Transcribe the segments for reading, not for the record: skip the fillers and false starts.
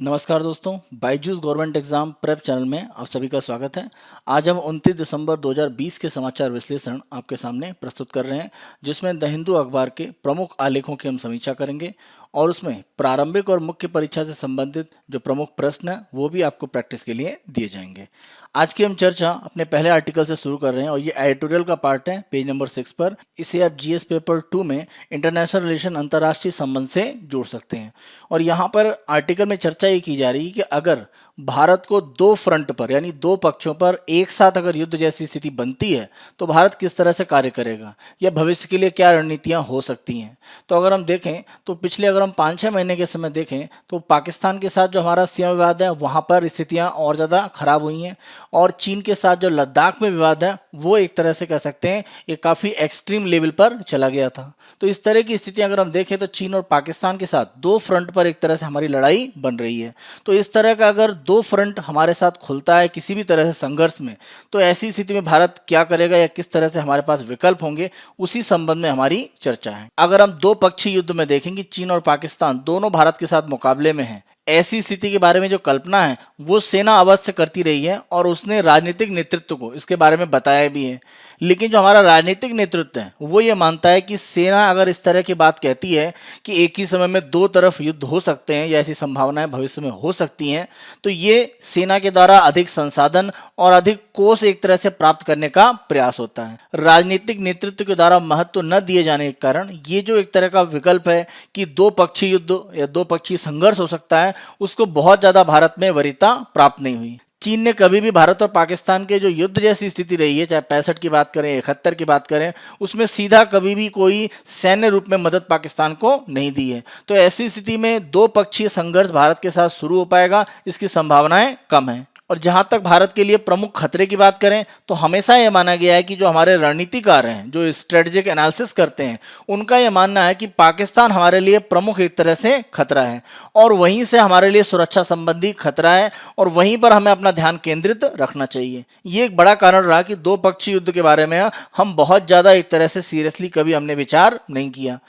नमस्कार दोस्तों, Byju's government exam prep channel में आप सभी का स्वागत है। आज हम 29 दिसंबर 2020 के समाचार विश्लेषण आपके सामने प्रस्तुत कर रहे हैं, जिसमें द हिंदू अखबार के प्रमुख आलेखों की हम समीक्षा करेंगे और उसमें प्रारंभिक और मुख्य परीक्षा से संबंधित जो प्रमुख प्रश्न हैं वो भी आपको प्रैक्टिस के लिए दिए जाएंगे। आज की हम चर्चा अपने पहले आर्टिकल से शुरू कर रहे हैं और ये एडिटोरियल का पार्ट है पेज नंबर 6 पर। इसे आप जीएस पेपर 2 में इंटरनेशनल रिलेशन अंतर्राष्ट्रीय संबंध से जोड़ सकते हैं। और यहाँ पर आर्टिकल में चर्चा ये की जा रही है कि अगर भारत को दो फ्रंट पर यानी दो पक्षों पर एक साथ अगर युद्ध जैसी स्थिति बनती है तो भारत किस तरह से कार्य करेगा या भविष्य के लिए क्या रणनीतियां हो सकती हैं। तो अगर हम देखें तो पिछले अगर हम 5-6 महीने के समय देखें तो पाकिस्तान के साथ जो हमारा सीमा विवाद है वहां पर स्थितियां और ज़्यादा खराब हुई हैं और चीन के साथ जो लद्दाख में विवाद है वो एक तरह से कह सकते हैं ये काफ़ी एक्सट्रीम लेवल पर चला गया था। तो इस तरह की स्थिति अगर हम देखें तो चीन और पाकिस्तान के साथ दो फ्रंट पर एक तरह से हमारी लड़ाई बन रही है। तो इस तरह का अगर दो फ्रंट हमारे साथ खुलता है किसी भी तरह से संघर्ष में, तो ऐसी स्थिति में भारत क्या करेगा या किस तरह से हमारे पास विकल्प होंगे, उसी संबंध में हमारी चर्चा है। अगर हम दो पक्षीय युद्ध में देखेंगे, चीन और पाकिस्तान दोनों भारत के साथ मुकाबले में हैं। ऐसी स्थिति के बारे में जो कल्पना है वो सेना अवश्य करती रही है और उसने राजनीतिक नेतृत्व को इसके बारे में बताया भी है। लेकिन जो हमारा राजनीतिक नेतृत्व है वो ये मानता है कि सेना अगर इस तरह की बात कहती है कि एक ही समय में दो तरफ युद्ध हो सकते हैं या ऐसी संभावनाएं भविष्य में हो सकती हैं, तो ये सेना के द्वारा अधिक संसाधन और अधिक कोष एक तरह से प्राप्त करने का प्रयास होता है। राजनीतिक नेतृत्व के द्वारा महत्व न दिए जाने के कारण ये जो एक तरह का विकल्प है कि दो पक्षीय युद्ध या दो पक्षीय संघर्ष हो सकता है, उसको बहुत ज्यादा भारत में वरीयता प्राप्त नहीं हुई। चीन ने कभी भी भारत और पाकिस्तान के जो युद्ध जैसी स्थिति रही है, चाहे 65 की बात करें 71 की बात करें, उसमें सीधा कभी भी कोई सैन्य रूप में मदद पाकिस्तान को नहीं दी है। तो ऐसी स्थिति में दो पक्षीय संघर्ष भारत के साथ शुरू हो पाएगा, इसकी संभावनाएं कम है। और जहां तक भारत के लिए प्रमुख खतरे की बात करें तो हमेशा यह माना गया है कि जो हमारे रणनीतिकार हैं, जो स्ट्रेटेजिक एनालिसिस करते हैं, उनका यह मानना है कि पाकिस्तान हमारे लिए प्रमुख एक तरह से खतरा है और वहीं से हमारे लिए सुरक्षा संबंधी खतरा है और वहीं पर हमें अपना ध्यान केंद्रित रखना चाहिए। ये एक बड़ा कारण रहा कि दो पक्षीय युद्ध के बारे में हम बहुत ज़्यादा एक तरह से सीरियसली कभी हमने विचार नहीं किया।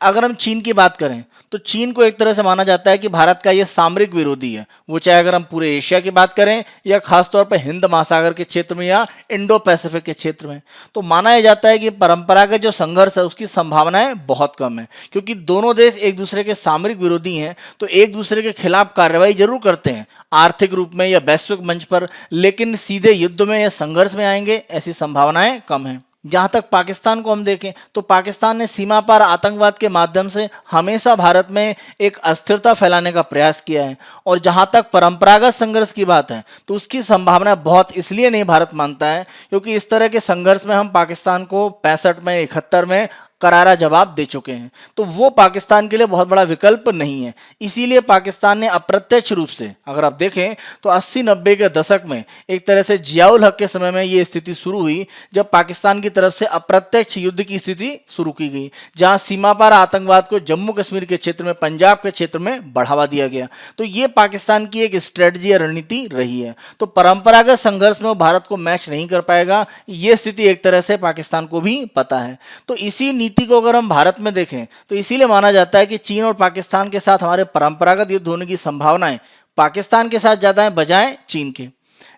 अगर हम चीन की बात करें तो चीन को एक तरह से माना जाता है कि भारत का ये सामरिक विरोधी है, वो चाहे अगर हम पूरे एशिया की बात करें या खासतौर पर हिंद महासागर के क्षेत्र में या इंडो पैसिफिक के क्षेत्र में। तो माना यह जाता है कि परंपरागत जो संघर्ष है उसकी संभावनाएं बहुत कम है, क्योंकि दोनों देश एक दूसरे के सामरिक विरोधी हैं तो एक दूसरे के खिलाफ कार्रवाई जरूर करते हैं आर्थिक रूप में या वैश्विक मंच पर, लेकिन सीधे युद्ध में या संघर्ष में आएंगे ऐसी संभावनाएं कम है। जहां तक पाकिस्तान को हम देखें तो पाकिस्तान ने सीमा पार आतंकवाद के माध्यम से हमेशा भारत में एक अस्थिरता फैलाने का प्रयास किया है और जहां तक परंपरागत संघर्ष की बात है तो उसकी संभावना बहुत इसलिए नहीं भारत मानता है क्योंकि इस तरह के संघर्ष में हम पाकिस्तान को 65 में 71 में करारा जवाब दे चुके हैं, तो वो पाकिस्तान के लिए बहुत बड़ा विकल्प नहीं है। इसीलिए पाकिस्तान ने अप्रत्यक्ष रूप से अगर आप देखें तो 80-90 के दशक में एक तरह से जियाउल हक के समय में ये स्थिति शुरू हुई जब पाकिस्तान की तरफ से अप्रत्यक्ष युद्ध की स्थिति शुरू की गई, जहां सीमा पार आतंकवाद को जम्मू कश्मीर के क्षेत्र में, पंजाब के क्षेत्र में बढ़ावा दिया गया। तो ये पाकिस्तान की एक स्ट्रेटजी या रणनीति रही है। तो परंपरागत संघर्ष में वो भारत को मैच नहीं कर पाएगा, ये स्थिति एक तरह से पाकिस्तान को भी पता है। तो इसी नीति को अगर हम भारत में देखें तो इसीलिए माना जाता है कि चीन और पाकिस्तान के साथ हमारे परंपरागत युद्ध होने की संभावनाएं पाकिस्तान के साथ ज्यादा है बजाय चीन के।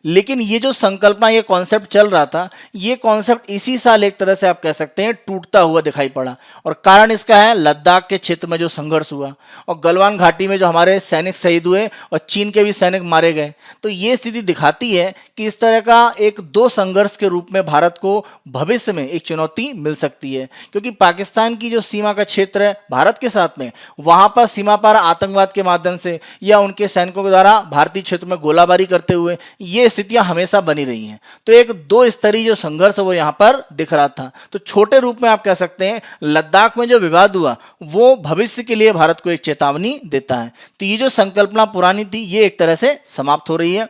लेकिन ये जो संकल्पना, ये कॉन्सेप्ट चल रहा था, ये कॉन्सेप्ट इसी साल एक तरह से आप कह सकते हैं टूटता हुआ दिखाई पड़ा और कारण इसका है लद्दाख के क्षेत्र में जो संघर्ष हुआ और गलवान घाटी में जो हमारे सैनिक शहीद हुए और चीन के भी सैनिक मारे गए। तो ये स्थिति दिखाती है कि इस तरह का एक दो संघर्ष के रूप में भारत को भविष्य में एक चुनौती मिल सकती है, क्योंकि पाकिस्तान की जो सीमा का क्षेत्र है भारत के साथ में, वहां पर सीमा पार आतंकवाद के माध्यम से या उनके सैनिकों के द्वारा भारतीय क्षेत्र में गोलाबारी करते हुए ये स्थितियां हमेशा बनी रही हैं। तो एक दो स्तरीय जो संघर्ष है वो यहां पर दिख रहा था। तो छोटे रूप में आप कह सकते हैं लद्दाख में जो विवाद हुआ वो भविष्य के लिए भारत को एक चेतावनी देता है। तो ये जो संकल्पना पुरानी थी ये एक तरह से समाप्त हो रही है।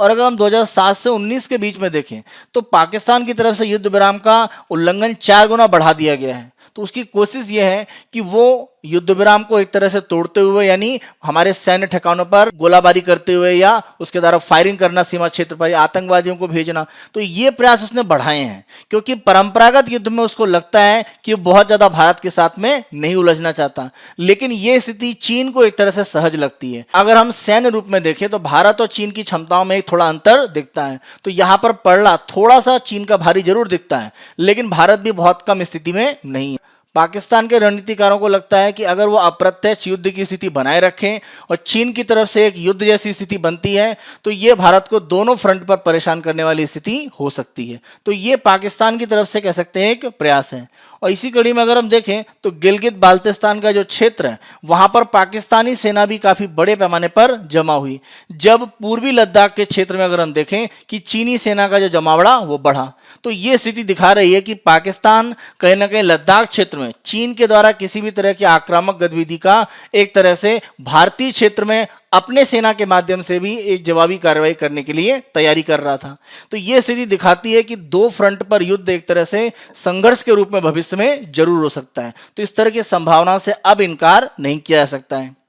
और अगर हम 2007 से 19 के बीच में देखें तो पाकिस्तान की तरफ से युद्ध विराम का उल्लंघन 4 गुना बढ़ा दिया गया है। तो उसकी कोशिश यह है कि वो युद्ध विराम को एक तरह से तोड़ते हुए, यानी हमारे सैन्य ठिकानों पर गोलाबारी करते हुए या उसके द्वारा फायरिंग करना सीमा क्षेत्र पर, या आतंकवादियों को भेजना, तो ये प्रयास उसने बढ़ाए हैं। क्योंकि परंपरागत युद्ध में उसको लगता है कि बहुत ज्यादा भारत के साथ में नहीं उलझना चाहता, लेकिन ये स्थिति चीन को एक तरह से सहज लगती है। अगर हम सैन्य रूप में देखें तो भारत और चीन की क्षमताओं में एक थोड़ा अंतर दिखता है। तो यहां पर पड़ला थोड़ा सा चीन का भारी जरूर दिखता है, लेकिन भारत भी बहुत कम स्थिति में नहीं है। पाकिस्तान के रणनीतिकारों को लगता है कि अगर वो अप्रत्यक्ष युद्ध की स्थिति बनाए रखें और चीन की तरफ से एक युद्ध जैसी स्थिति बनती है तो ये भारत को दोनों फ्रंट पर परेशान करने वाली स्थिति हो सकती है। तो ये पाकिस्तान की तरफ से कह सकते हैं एक प्रयास है। और इसी कड़ी में अगर हम देखें तो गिलगित बाल्टिस्तान का जो क्षेत्र है वहां पर पाकिस्तानी सेना भी काफी बड़े पैमाने पर जमा हुई, जब पूर्वी लद्दाख के क्षेत्र में अगर हम देखें कि चीनी सेना का जो जमावड़ा वो बढ़ा। तो ये स्थिति दिखा रही है कि पाकिस्तान कहीं ना कहीं लद्दाख क्षेत्र में चीन के द्वारा किसी भी तरह की आक्रामक गतिविधि का एक तरह से भारतीय क्षेत्र में अपने सेना के माध्यम से भी एक जवाबी कार्रवाई करने के लिए तैयारी कर रहा था। तो यह स्थिति दिखाती है कि दो फ्रंट पर युद्ध एक तरह से संघर्ष के रूप में भविष्य में जरूर हो सकता है। तो इस तरह की संभावना से अब इनकार नहीं किया जा सकता है।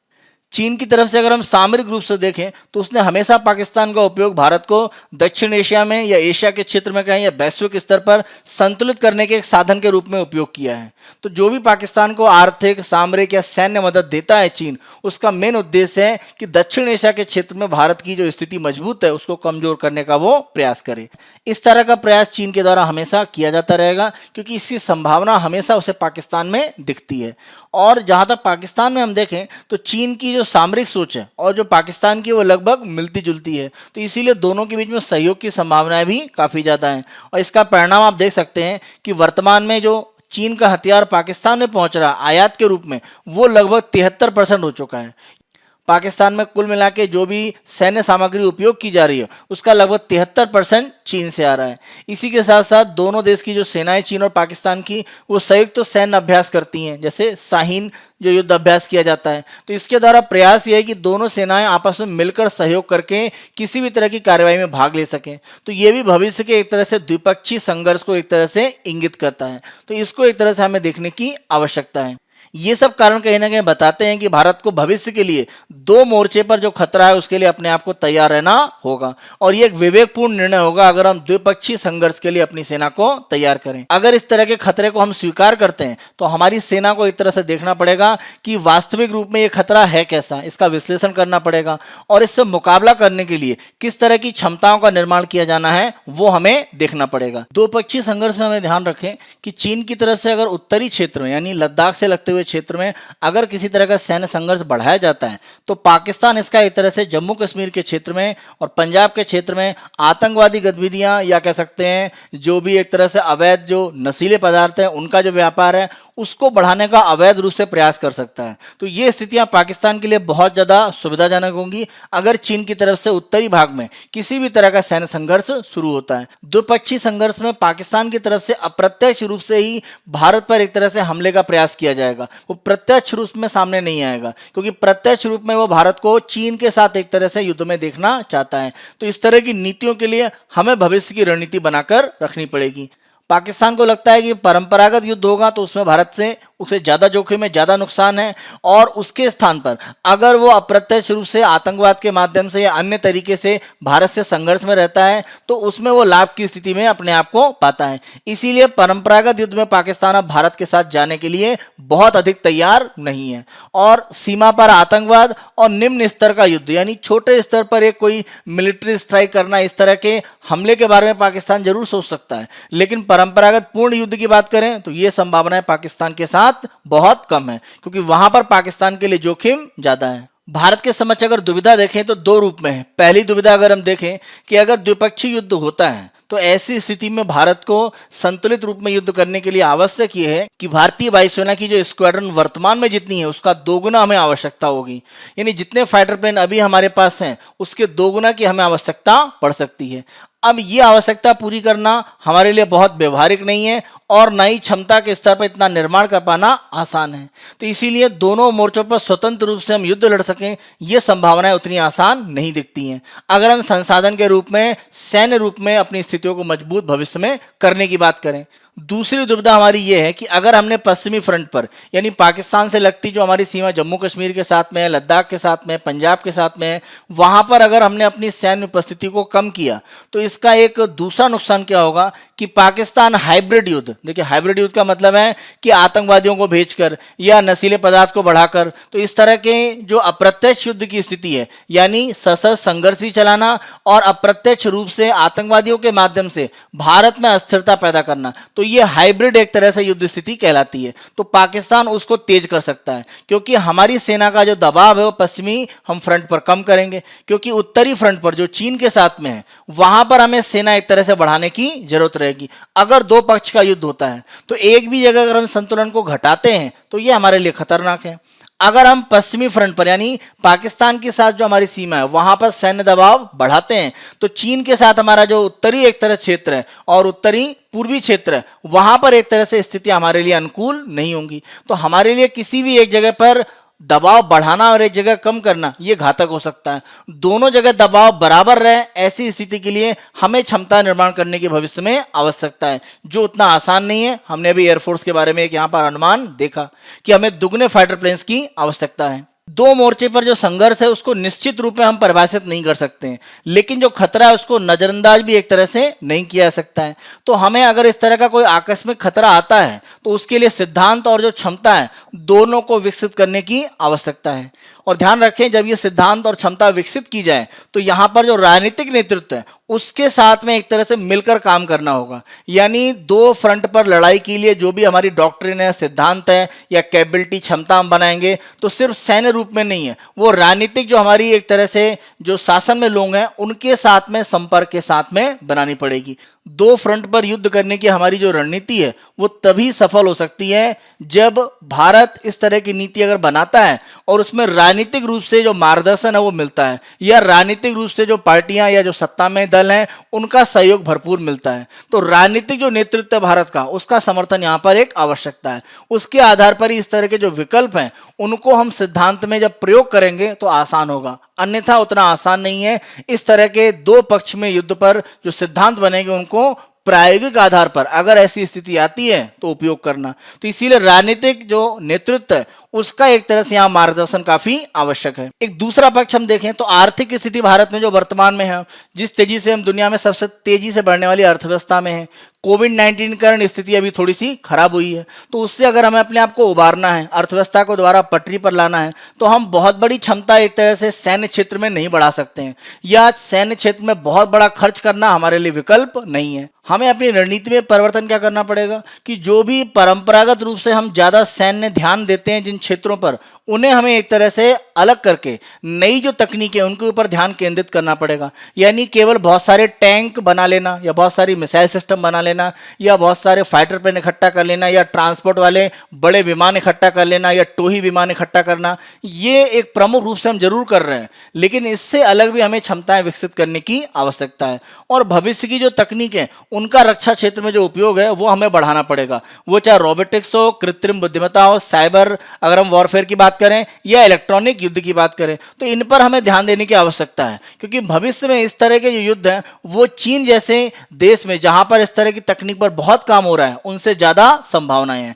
चीन की तरफ से अगर हम सामरिक रूप से देखें तो उसने हमेशा पाकिस्तान का उपयोग भारत को दक्षिण एशिया में या एशिया के क्षेत्र में कहें या वैश्विक स्तर पर संतुलित करने के एक साधन के रूप में उपयोग किया है। तो जो भी पाकिस्तान को आर्थिक, सामरिक या सैन्य मदद देता है चीन, उसका मेन उद्देश्य है कि दक्षिण एशिया के क्षेत्र में भारत की जो स्थिति मजबूत है उसको कमजोर करने का वो प्रयास करे। इस तरह का प्रयास चीन के द्वारा हमेशा किया जाता रहेगा, क्योंकि इसकी संभावना हमेशा उसे पाकिस्तान में दिखती है। और जहां तक पाकिस्तान में हम देखें तो चीन की जो सामरिक सोच है और जो पाकिस्तान की वो लगभग मिलती जुलती है, तो इसीलिए दोनों के बीच में सहयोग की संभावनाएं भी काफी ज्यादा हैं। और इसका परिणाम आप देख सकते हैं कि वर्तमान में जो चीन का हथियार पाकिस्तान में पहुंच रहा है आयात के रूप में, वो लगभग 73% हो चुका है। पाकिस्तान में कुल मिला के जो भी सैन्य सामग्री उपयोग की जा रही है उसका लगभग 73% चीन से आ रहा है। इसी के साथ साथ दोनों देश की जो सेनाएं चीन और पाकिस्तान की वो संयुक्त तो सैन्य अभ्यास करती हैं, जैसे शाहीन जो युद्ध अभ्यास किया जाता है। तो इसके द्वारा प्रयास यह है कि दोनों सेनाएं आपस में मिलकर सहयोग करके किसी भी तरह की कार्रवाई में भाग ले सकें। तो ये भी भविष्य के एक तरह से द्विपक्षीय संघर्ष को एक तरह से इंगित करता है। तो इसको एक तरह से हमें देखने की आवश्यकता है। ये सब कारण कहीं ना कहीं बताते हैं कि भारत को भविष्य के लिए दो मोर्चे पर जो खतरा है उसके लिए अपने आप को तैयार रहना होगा। और ये एक विवेकपूर्ण निर्णय होगा अगर हम द्विपक्षीय संघर्ष के लिए अपनी सेना को तैयार करें। अगर इस तरह के खतरे को हम स्वीकार करते हैं तो हमारी सेना को एक तरह से देखना पड़ेगा कि वास्तविक रूप में ये खतरा है कैसा, इसका विश्लेषण करना पड़ेगा और इससे मुकाबला करने के लिए किस तरह की क्षमताओं का निर्माण किया जाना है वो हमें देखना पड़ेगा। द्विपक्षीय संघर्ष में हमें ध्यान रखें कि चीन की तरफ से अगर उत्तरी क्षेत्र में यानी लद्दाख से लगते हुए क्षेत्र में अगर किसी तरह का सैन्य संघर्ष बढ़ाया जाता है तो पाकिस्तान इसका एक तरह से जम्मू कश्मीर के क्षेत्र में और पंजाब के क्षेत्र में आतंकवादी गतिविधियां या कह सकते हैं जो भी एक तरह से अवैध जो नशीले पदार्थ हैं उनका जो व्यापार है उसको बढ़ाने का अवैध रूप से प्रयास कर सकता है। तो ये स्थितियां पाकिस्तान के लिए बहुत ज्यादा सुविधाजनक होंगी अगर चीन की तरफ से उत्तरी भाग में किसी भी तरह का सैन्य संघर्ष शुरू होता है। द्विपक्षीय संघर्ष में पाकिस्तान की तरफ से अप्रत्यक्ष रूप से ही भारत पर एक तरह से हमले का प्रयास किया जाएगा, वो प्रत्यक्ष रूप में सामने नहीं आएगा, क्योंकि प्रत्यक्ष रूप में वो भारत को चीन के साथ एक तरह से युद्ध में देखना चाहता है। तो इस तरह की नीतियों के लिए हमें भविष्य की रणनीति बनाकर रखनी पड़ेगी। पाकिस्तान को लगता है कि परंपरागत युद्ध होगा तो उसमें भारत से उसे ज्यादा जोखिम है, ज्यादा नुकसान है, और उसके स्थान पर अगर वो अप्रत्यक्ष रूप से आतंकवाद के माध्यम से या अन्य तरीके से भारत से संघर्ष में रहता है तो उसमें वो लाभ की स्थिति में अपने आप को पाता है। इसीलिए परंपरागत युद्ध में पाकिस्तान अब भारत के साथ जाने के लिए बहुत अधिक तैयार नहीं है। और सीमा पर आतंकवाद और निम्न स्तर का युद्ध यानी छोटे स्तर पर एक कोई मिलिट्री स्ट्राइक करना, इस तरह के हमले के बारे में पाकिस्तान जरूर सोच सकता है, लेकिन परंपरागत पूर्ण युद्ध की बात करें तो ये संभावनाएं पाकिस्तान के साथ बहुत कम है, क्योंकि वहां पर पाकिस्तान के लिए जोखिम ज्यादा है। भारत के समक्ष अगर दुविधा देखें तो दो रूप में है। पहली दुविधा अगर हम देखें कि अगर द्विपक्षीय युद्ध होता है तो ऐसी स्थिति में भारत को संतुलित रूप में युद्ध करने के लिए आवश्यक यह है कि भारतीय वायुसेना की जो स्क्वाड्रन वर्तमान में जितनी है उसका दोगुना हमें आवश्यकता होगी। यानी जितने फाइटर प्लेन अभी हमारे पास हैं उसके दोगुना की हमें आवश्यकता पड़ सकती है। अब ये आवश्यकता पूरी करना हमारे लिए बहुत व्यवहारिक नहीं है और नई क्षमता के स्तर पर इतना निर्माण कर पाना आसान है। तो इसीलिए दोनों मोर्चों पर स्वतंत्र रूप से हम युद्ध लड़ सकें ये संभावनाएं उतनी आसान नहीं दिखती हैं अगर हम संसाधन के रूप में, सैन्य रूप में अपनी स्थितियों को मजबूत भविष्य में करने की बात करें। दूसरी दुविधा हमारी ये है कि अगर हमने पश्चिमी फ्रंट पर यानी पाकिस्तान से लगती जो हमारी सीमा जम्मू कश्मीर के साथ में है, लद्दाख के साथ में, पंजाब के साथ में है, वहां पर अगर हमने अपनी सैन्य उपस्थिति को कम किया तो इसका एक दूसरा नुकसान क्या होगा कि पाकिस्तान हाइब्रिड युद्ध, देखिए हाइब्रिड युद्ध का मतलब है कि आतंकवादियों को भेजकर या नशीले पदार्थ को बढ़ाकर, तो इस तरह के जो अप्रत्यक्ष युद्ध की स्थिति है यानी सशस्त्र संघर्ष भी चलाना और अप्रत्यक्ष रूप से आतंकवादियों के माध्यम से भारत में अस्थिरता पैदा करना, तो ये हाइब्रिड एक तरह से युद्ध स्थिति कहलाती है। तो पाकिस्तान उसको तेज कर सकता है क्योंकि हमारी सेना का जो दबाव है वो पश्चिमी हम फ्रंट पर कम करेंगे, क्योंकि उत्तरी फ्रंट पर जो चीन के साथ में है वहां पर हमें सेना एक तरह से बढ़ाने की जरूरत रहेगी। अगर दो पक्ष का युद्ध होता है तो एक भी जगह अगर हम संतुलन को घटाते हैं तो ये हमारे लिए खतरनाक है। अगर हम पश्चिमी फ्रंट पर यानी पाकिस्तान के साथ जो हमारी सीमा है वहां पर सैन्य दबाव बढ़ाते हैं तो चीन के साथ हमारा जो उत्तरी एक तरह क्षेत्र है और उत्तरी पूर्वी क्षेत्र है वहां पर एक तरह से स्थिति हमारे लिए अनुकूल नहीं होंगी। तो हमारे लिए किसी भी एक जगह पर दबाव बढ़ाना और एक जगह कम करना ये घातक हो सकता है। दोनों जगह दबाव बराबर रहे ऐसी स्थिति के लिए हमें क्षमता निर्माण करने की भविष्य में आवश्यकता है, जो उतना आसान नहीं है। हमने अभी एयरफोर्स के बारे में एक यहाँ पर अनुमान देखा कि हमें दुगने फाइटर प्लेन्स की आवश्यकता है। दो मोर्चे पर जो संघर्ष है उसको निश्चित रूप में हम परिभाषित नहीं कर सकते हैं, लेकिन जो खतरा है उसको नजरअंदाज भी एक तरह से नहीं किया जा सकता है। तो हमें अगर इस तरह का कोई आकस्मिक खतरा आता है तो उसके लिए सिद्धांत और जो क्षमता है दोनों को विकसित करने की आवश्यकता है। और ध्यान रखें जब ये सिद्धांत और क्षमता विकसित की जाए तो यहाँ पर जो राजनीतिक नेतृत्व है उसके साथ में एक तरह से मिलकर काम करना होगा। यानी दो फ्रंट पर लड़ाई के लिए जो भी हमारी डॉक्ट्रिन है, सिद्धांत है या कैपेबिलिटी क्षमता हम बनाएंगे तो सिर्फ सैन्य रूप में नहीं है, वो राजनीतिक जो हमारी एक तरह से जो शासन में लोग हैं उनके साथ में संपर्क के साथ में बनानी पड़ेगी। दो फ्रंट पर युद्ध करने की हमारी जो रणनीति है वो तभी सफल हो सकती है जब भारत इस तरह की नीति अगर बनाता है और उसमें राजनीतिक रूप से जो मार्गदर्शन है वो मिलता है या राजनीतिक रूप से जो पार्टियां या जो सत्ता में दल हैं उनका सहयोग भरपूर मिलता है। तो राजनीतिक जो नेतृत्व भारत का उसका समर्थन यहाँ पर एक आवश्यकता है। उसके आधार पर ही इस तरह के जो विकल्प हैं उनको हम सिद्धांत में जब प्रयोग करेंगे तो आसान होगा, अन्यथा उतना आसान नहीं है। इस तरह के दो पक्ष में युद्ध पर जो सिद्धांत बनेंगे उनको प्रायोगिक आधार पर अगर ऐसी स्थिति आती है तो उपयोग करना। तो इसीलिए राजनीतिक जो नेतृत्व है उसका एक तरह से यहाँ मार्गदर्शन काफी आवश्यक है। एक दूसरा पक्ष हम देखें तो आर्थिक स्थिति भारत में जो वर्तमान में है, जिस तेजी से हम दुनिया में सबसे तेजी से बढ़ने वाली अर्थव्यवस्था में है, कोविड-19 के कारण स्थिति अभी थोड़ी सी खराब हुई है। तो उससे अगर हमें अपने आप को उबारना है, अर्थव्यवस्था को दोबारा पटरी पर लाना है तो हम बहुत बड़ी क्षमता एक तरह से सैन्य क्षेत्र में नहीं बढ़ा सकते हैं या सैन्य क्षेत्र में बहुत बड़ा खर्च करना हमारे लिए विकल्प नहीं है। हमें अपनी रणनीति में परिवर्तन क्या करना पड़ेगा कि जो भी परंपरागत रूप से हम ज्यादा सैन्य ध्यान देते हैं जिन क्षेत्रों पर, उन्हें हमें एक तरह से अलग करके नई जो तकनीक है उनके ऊपर ध्यान केंद्रित करना पड़ेगा। यानी केवल बहुत सारे टैंक बना लेना या बहुत सारी मिसाइल सिस्टम बना लेना या बहुत सारे फाइटर प्लेन इकट्ठा कर लेना या ट्रांसपोर्ट वाले बड़े विमान इकट्ठा कर लेना या टोही विमान इकट्ठा करना, ये एक प्रमुख रूप से हम जरूर कर रहे हैं, लेकिन इससे अलग भी हमें क्षमताएं विकसित करने की आवश्यकता है। और भविष्य की जो तकनीक है उनका रक्षा क्षेत्र में जो उपयोग है वो हमें बढ़ाना पड़ेगा, वो चाहे रोबोटिक्स हो, कृत्रिम बुद्धिमत्ता हो, साइबर अगर हम वॉरफेयर की बात करें या इलेक्ट्रॉनिक युद्ध की बात करें तो इन पर हमें ध्यान देने की आवश्यकता है। क्योंकि भविष्य में इस तरह के जो युद्ध हैं वो चीन जैसे देश में जहां पर इस तरह की तकनीक पर बहुत काम हो रहा है उनसे ज्यादा संभावनाएं हैं।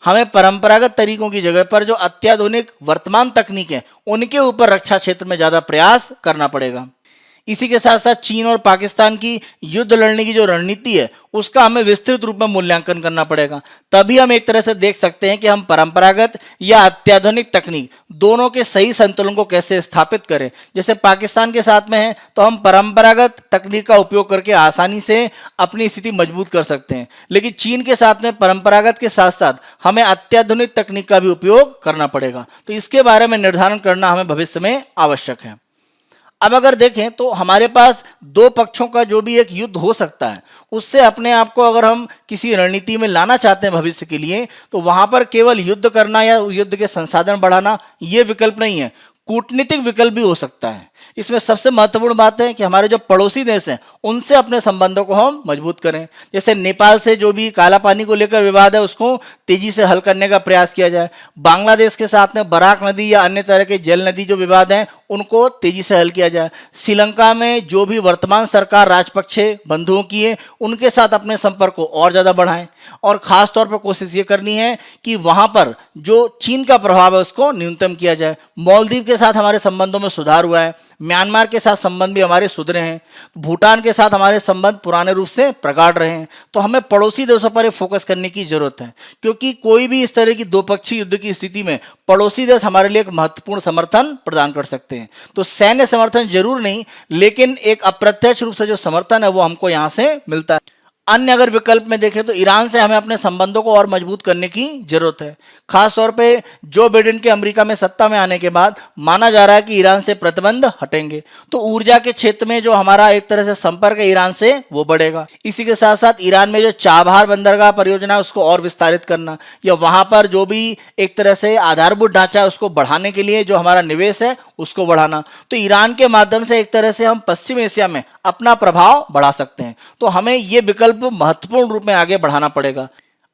हमें परंपरागत तरीकों की जगह पर जो अत्याधुनिक वर्तमान तकनीक है उनके ऊपर रक्षा क्षेत्र में ज्यादा प्रयास करना पड़ेगा। इसी के साथ साथ चीन और पाकिस्तान की युद्ध लड़ने की जो रणनीति है उसका हमें विस्तृत रूप में मूल्यांकन करना पड़ेगा। तभी हम एक तरह से देख सकते हैं कि हम परंपरागत या अत्याधुनिक तकनीक दोनों के सही संतुलन को कैसे स्थापित करें। जैसे पाकिस्तान के साथ में है तो हम परंपरागत तकनीक का उपयोग करके आसानी से अपनी स्थिति मजबूत कर सकते हैं, लेकिन चीन के साथ में परंपरागत के साथ साथ हमें अत्याधुनिक तकनीक का भी उपयोग करना पड़ेगा। तो इसके बारे में निर्धारण करना हमें भविष्य में आवश्यक है। अब अगर देखें तो हमारे पास दो पक्षों का जो भी एक युद्ध हो सकता है उससे अपने आप को अगर हम किसी रणनीति में लाना चाहते हैं भविष्य के लिए तो वहां पर केवल युद्ध करना या युद्ध के संसाधन बढ़ाना ये विकल्प नहीं है, कूटनीतिक विकल्प भी हो सकता है। इसमें सबसे महत्वपूर्ण बात है कि हमारे जो पड़ोसी देश हैं उनसे अपने संबंधों को हम मजबूत करें। जैसे नेपाल से जो भी काला पानी को लेकर विवाद है उसको तेजी से हल करने का प्रयास किया जाए। बांग्लादेश के साथ में बराक नदी या अन्य तरह के जल नदी जो विवाद हैं उनको तेजी से हल किया जाए। श्रीलंका में जो भी वर्तमान सरकार राजपक्षे बंधुओं की है उनके साथ अपने संपर्क को और ज़्यादा बढ़ाएं और ख़ास तौर पर कोशिश ये करनी है कि वहाँ पर जो चीन का प्रभाव है उसको न्यूनतम किया जाए। मालदीव के साथ हमारे संबंधों में सुधार हुआ है, म्यांमार के साथ संबंध भी हमारे सुधरे हैं, भूटान के साथ हमारे संबंध पुराने रूप से प्रगाढ़ रहे हैं। तो हमें पड़ोसी देशों पर फोकस करने की जरूरत है, क्योंकि कोई भी इस तरह की द्विपक्षीय युद्ध की स्थिति में पड़ोसी देश हमारे लिए एक महत्वपूर्ण समर्थन प्रदान कर सकते हैं। तो सैन्य समर्थन जरूर नहीं, लेकिन एक अप्रत्यक्ष रूप से जो समर्थन है वो हमको यहाँ से मिलता है। अन्य अगर विकल्प में देखें तो ईरान से हमें अपने संबंधों को और मजबूत करने की जरूरत है। खास तौर पे जो बाइडेन के अमेरिका में सत्ता में आने के बाद माना जा रहा है कि ईरान से प्रतिबंध हटेंगे, तो ऊर्जा के क्षेत्र में जो हमारा एक तरह से संपर्क है ईरान से वो बढ़ेगा। इसी के साथ साथ ईरान में जो चाबहार बंदरगाह परियोजना है उसको और विस्तारित करना, या वहां पर जो भी एक तरह से आधारभूत ढांचा है उसको बढ़ाने के लिए जो हमारा निवेश है उसको बढ़ाना, तो ईरान के माध्यम से एक तरह से हम पश्चिम एशिया में अपना प्रभाव बढ़ा सकते हैं। तो हमें ये विकल्प महत्वपूर्ण रूप में आगे बढ़ाना पड़ेगा।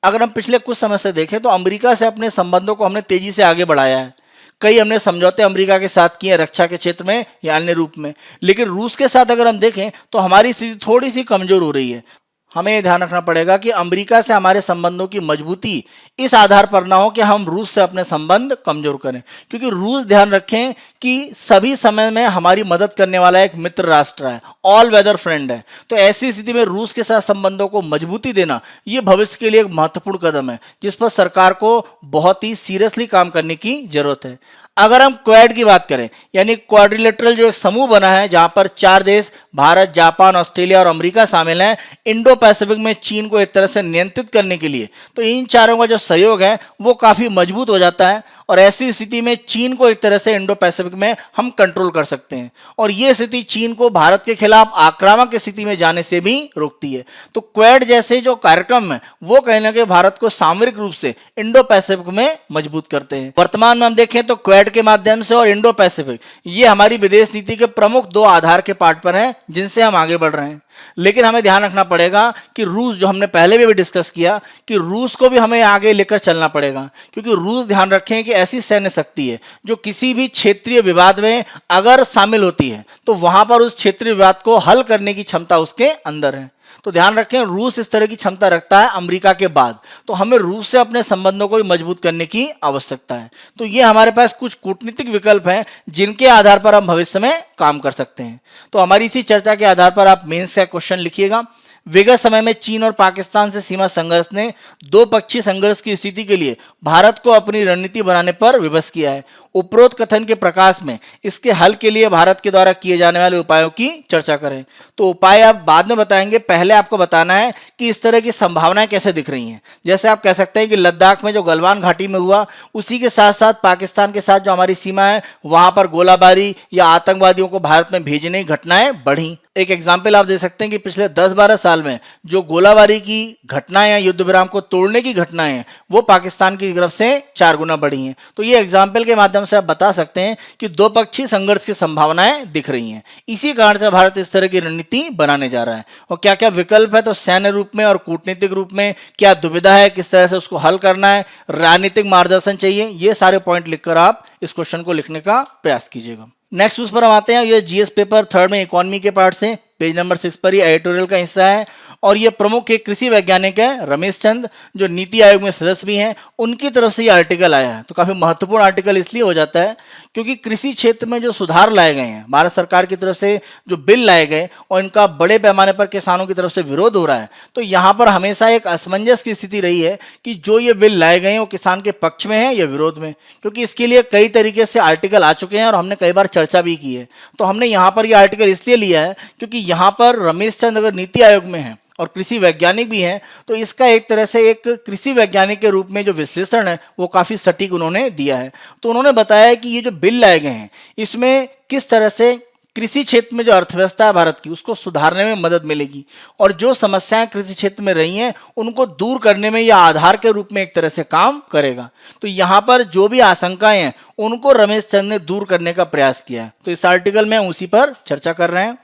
अगर हम पिछले कुछ समय से देखें तो अमेरिका से अपने संबंधों को हमने तेजी से आगे बढ़ाया है। कई हमने समझौते अमेरिका के साथ किए रक्षा के क्षेत्र में या अन्य रूप में, लेकिन रूस के साथ अगर हम देखें तो हमारी स्थिति थोड़ी सी कमजोर हो रही है। हमें ध्यान रखना पड़ेगा कि अमेरिका से हमारे संबंधों की मजबूती इस आधार पर ना हो कि हम रूस से अपने संबंध कमजोर करें, क्योंकि रूस, ध्यान रखें कि सभी समय में हमारी मदद करने वाला एक मित्र राष्ट्र है, ऑल वेदर फ्रेंड है। तो ऐसी स्थिति में रूस के साथ संबंधों को मजबूती देना ये भविष्य के लिए एक महत्वपूर्ण कदम है, जिस पर सरकार को बहुत ही सीरियसली काम करने की जरूरत है। अगर हम क्वाड की बात करें, यानी क्वाड्रिलेटरल जो एक समूह बना है जहां पर 4 देश भारत, जापान, ऑस्ट्रेलिया और अमेरिका शामिल हैं, इंडो पैसिफिक में चीन को एक तरह से नियंत्रित करने के लिए, तो इन चारों का जो सहयोग है वो काफी मजबूत हो जाता है और ऐसी स्थिति में चीन को एक तरह से इंडो पैसिफिक में हम कंट्रोल कर सकते हैं और ये स्थिति चीन को भारत के खिलाफ आक्रामक स्थिति में जाने से भी रोकती है। तो क्वाड जैसे जो कार्यक्रम है वो कहीं ना कहीं भारत को सामरिक रूप से इंडो पैसिफिक में मजबूत करते हैं। वर्तमान में हम देखें तो क्वाड के माध्यम से और इंडो पैसिफिक ये हमारी विदेश नीति के प्रमुख 2 आधार के पार्ट पर हैं जिनसे हम आगे बढ़ रहे हैं। लेकिन हमें ध्यान रखना पड़ेगा कि रूस, जो हमने पहले भी डिस्कस किया, कि रूस को भी हमें आगे लेकर चलना पड़ेगा, क्योंकि रूस, ध्यान रखें कि ऐसी सैन्य शक्ति है जो किसी भी क्षेत्रीय विवाद में अगर शामिल होती है तो वहां पर उस क्षेत्रीय विवाद को हल करने की क्षमता उसके अंदर है। तो ध्यान रखें रूस इस तरह की क्षमता रखता है अमेरिका के बाद, तो हमें रूस से अपने संबंधों को भी मजबूत करने की आवश्यकता है। तो ये हमारे पास कुछ कूटनीतिक विकल्प हैं जिनके आधार पर हम भविष्य में काम कर सकते हैं। तो हमारी इसी चर्चा के आधार पर आप मेंस का क्वेश्चन लिखिएगा। विगत समय में चीन और पाकिस्तान से सीमा संघर्ष ने 2 पक्षीय संघर्ष की स्थिति के लिए भारत को अपनी रणनीति बनाने पर विवश किया है। उपरोक्त कथन के प्रकाश में इसके हल के लिए भारत के द्वारा किए जाने वाले उपायों की चर्चा करें। तो उपाय आप बाद में बताएंगे, पहले आपको बताना है कि इस तरह की संभावनाएं कैसे दिख रही हैं। जैसे आप कह सकते हैं कि लद्दाख में जो गलवान घाटी में हुआ, उसी के साथ साथ पाकिस्तान के साथ जो हमारी सीमा है वहां पर गोलाबारी या आतंकवादियों को भारत में भेजने की घटनाएं बढ़ी। एक एग्जाम्पल आप दे सकते हैं कि पिछले 10-12 साल में जो गोलाबारी की घटनाएं या युद्ध विराम को तोड़ने की घटनाएं हैं वो पाकिस्तान की तरफ से 4 गुना बढ़ी हैं। तो ये एग्जाम्पल के माध्यम से आप बता सकते हैं कि 2 पक्षीय संघर्ष की संभावनाएं दिख रही हैं। इसी कारण से भारत इस तरह की रणनीति बनाने जा रहा है। और क्या क्या विकल्प है, तो सैन्य रूप में और कूटनीतिक रूप में क्या दुविधा है, किस तरह से उसको हल करना है, राजनीतिक मार्गदर्शन चाहिए, ये सारे पॉइंट लिखकर आप इस क्वेश्चन को लिखने का प्रयास कीजिएगा। नेक्स्ट उस पर हम आते हैं। ये जीएस पेपर 3 में इकोनॉमी के पार्ट से पेज नंबर 6 पर ये एडिटोरियल का हिस्सा है और ये प्रमुख एक कृषि वैज्ञानिक है रमेश चंद, जो नीति आयोग में सदस्य भी हैं, उनकी तरफ से ये आर्टिकल आया है। तो काफी महत्वपूर्ण आर्टिकल इसलिए हो जाता है क्योंकि कृषि क्षेत्र में जो सुधार लाए गए हैं भारत सरकार की तरफ से, जो बिल लाए गए और इनका बड़े पैमाने पर किसानों की तरफ से विरोध हो रहा है, तो यहाँ पर हमेशा एक असमंजस की स्थिति रही है कि जो ये बिल लाए गए हैं वो किसान के पक्ष में है या विरोध में, क्योंकि इसके लिए कई तरीके से आर्टिकल आ चुके हैं और हमने कई बार चर्चा भी की है। तो हमने यहाँ पर ये आर्टिकल इसलिए लिया है क्योंकि यहाँ पर रमेश चंद अगर नीति आयोग में है और कृषि वैज्ञानिक भी हैं, तो इसका एक तरह से एक कृषि वैज्ञानिक के रूप में जो विश्लेषण है वो काफी सटीक उन्होंने दिया है। तो उन्होंने बताया कि ये जो बिल लाए गए हैं इसमें किस तरह से कृषि क्षेत्र में जो अर्थव्यवस्था है भारत की उसको सुधारने में मदद मिलेगी और जो समस्याएं कृषि क्षेत्र में रही हैं उनको दूर करने में यह आधार के रूप में एक तरह से काम करेगा। तो यहाँ पर जो भी आशंकाएं हैं उनको रमेश चंद ने दूर करने का प्रयास किया। तो इस आर्टिकल में हम उसी पर चर्चा कर रहे हैं।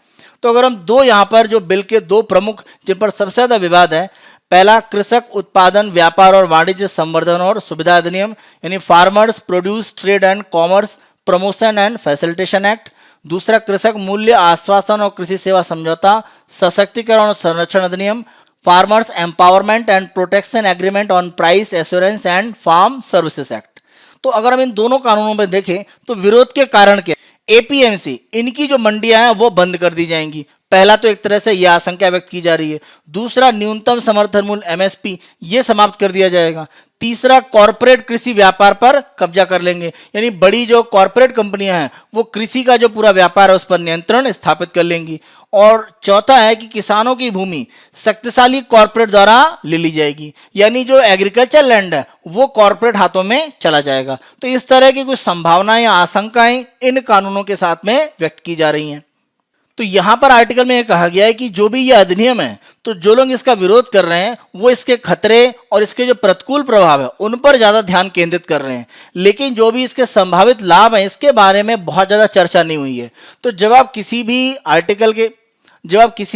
तो अगर हम दो यहाँ पर जो बिल के दो प्रमुख जिन पर सबसे ज्यादा विवाद है, पहला कृषक उत्पादन व्यापार और वाणिज्य संवर्धन और सुविधा अधिनियम यानी farmers produce trade and commerce promotion and facilitation act, दूसरा कृषक मूल्य आश्वासन और कृषि सेवा समझौता सशक्तिकरण और संरक्षण अधिनियम farmers empowerment and protection agreement on price assurance and farm services act. तो अगर हम इन दोनों कानूनों में देखें तो विरोध के कारण क्या, एपीएमसी इनकी जो मंडियां हैं वो बंद कर दी जाएंगी। पहला तो एक तरह से यह आशंका व्यक्त की जा रही है। दूसरा, न्यूनतम समर्थन मूल्य एमएसपी ये समाप्त कर दिया जाएगा। तीसरा, कॉरपोरेट कृषि व्यापार पर कब्जा कर लेंगे, यानी बड़ी जो कॉरपोरेट कंपनियां हैं वो कृषि का जो पूरा व्यापार है उस पर नियंत्रण स्थापित कर लेंगी। और चौथा है कि किसानों की भूमि शक्तिशाली कॉरपोरेट द्वारा ले ली जाएगी, यानी जो एग्रीकल्चर लैंड है वो कॉरपोरेट हाथों में चला जाएगा। तो इस तरह की कुछ संभावनाएं या आशंकाएं इन कानूनों के साथ में व्यक्त की जा रही हैं। तो यहां पर आर्टिकल में यह कहा गया है कि जो भी ये अधिनियम है, तो जो लोग इसका विरोध कर रहे हैं वो इसके खतरे और इसके जो प्रतिकूल प्रभाव है उन पर ज्यादा ध्यान केंद्रित कर रहे हैं, लेकिन जो भी इसके संभावित लाभ हैं इसके बारे में बहुत ज्यादा चर्चा नहीं हुई है। तो जब आप किसी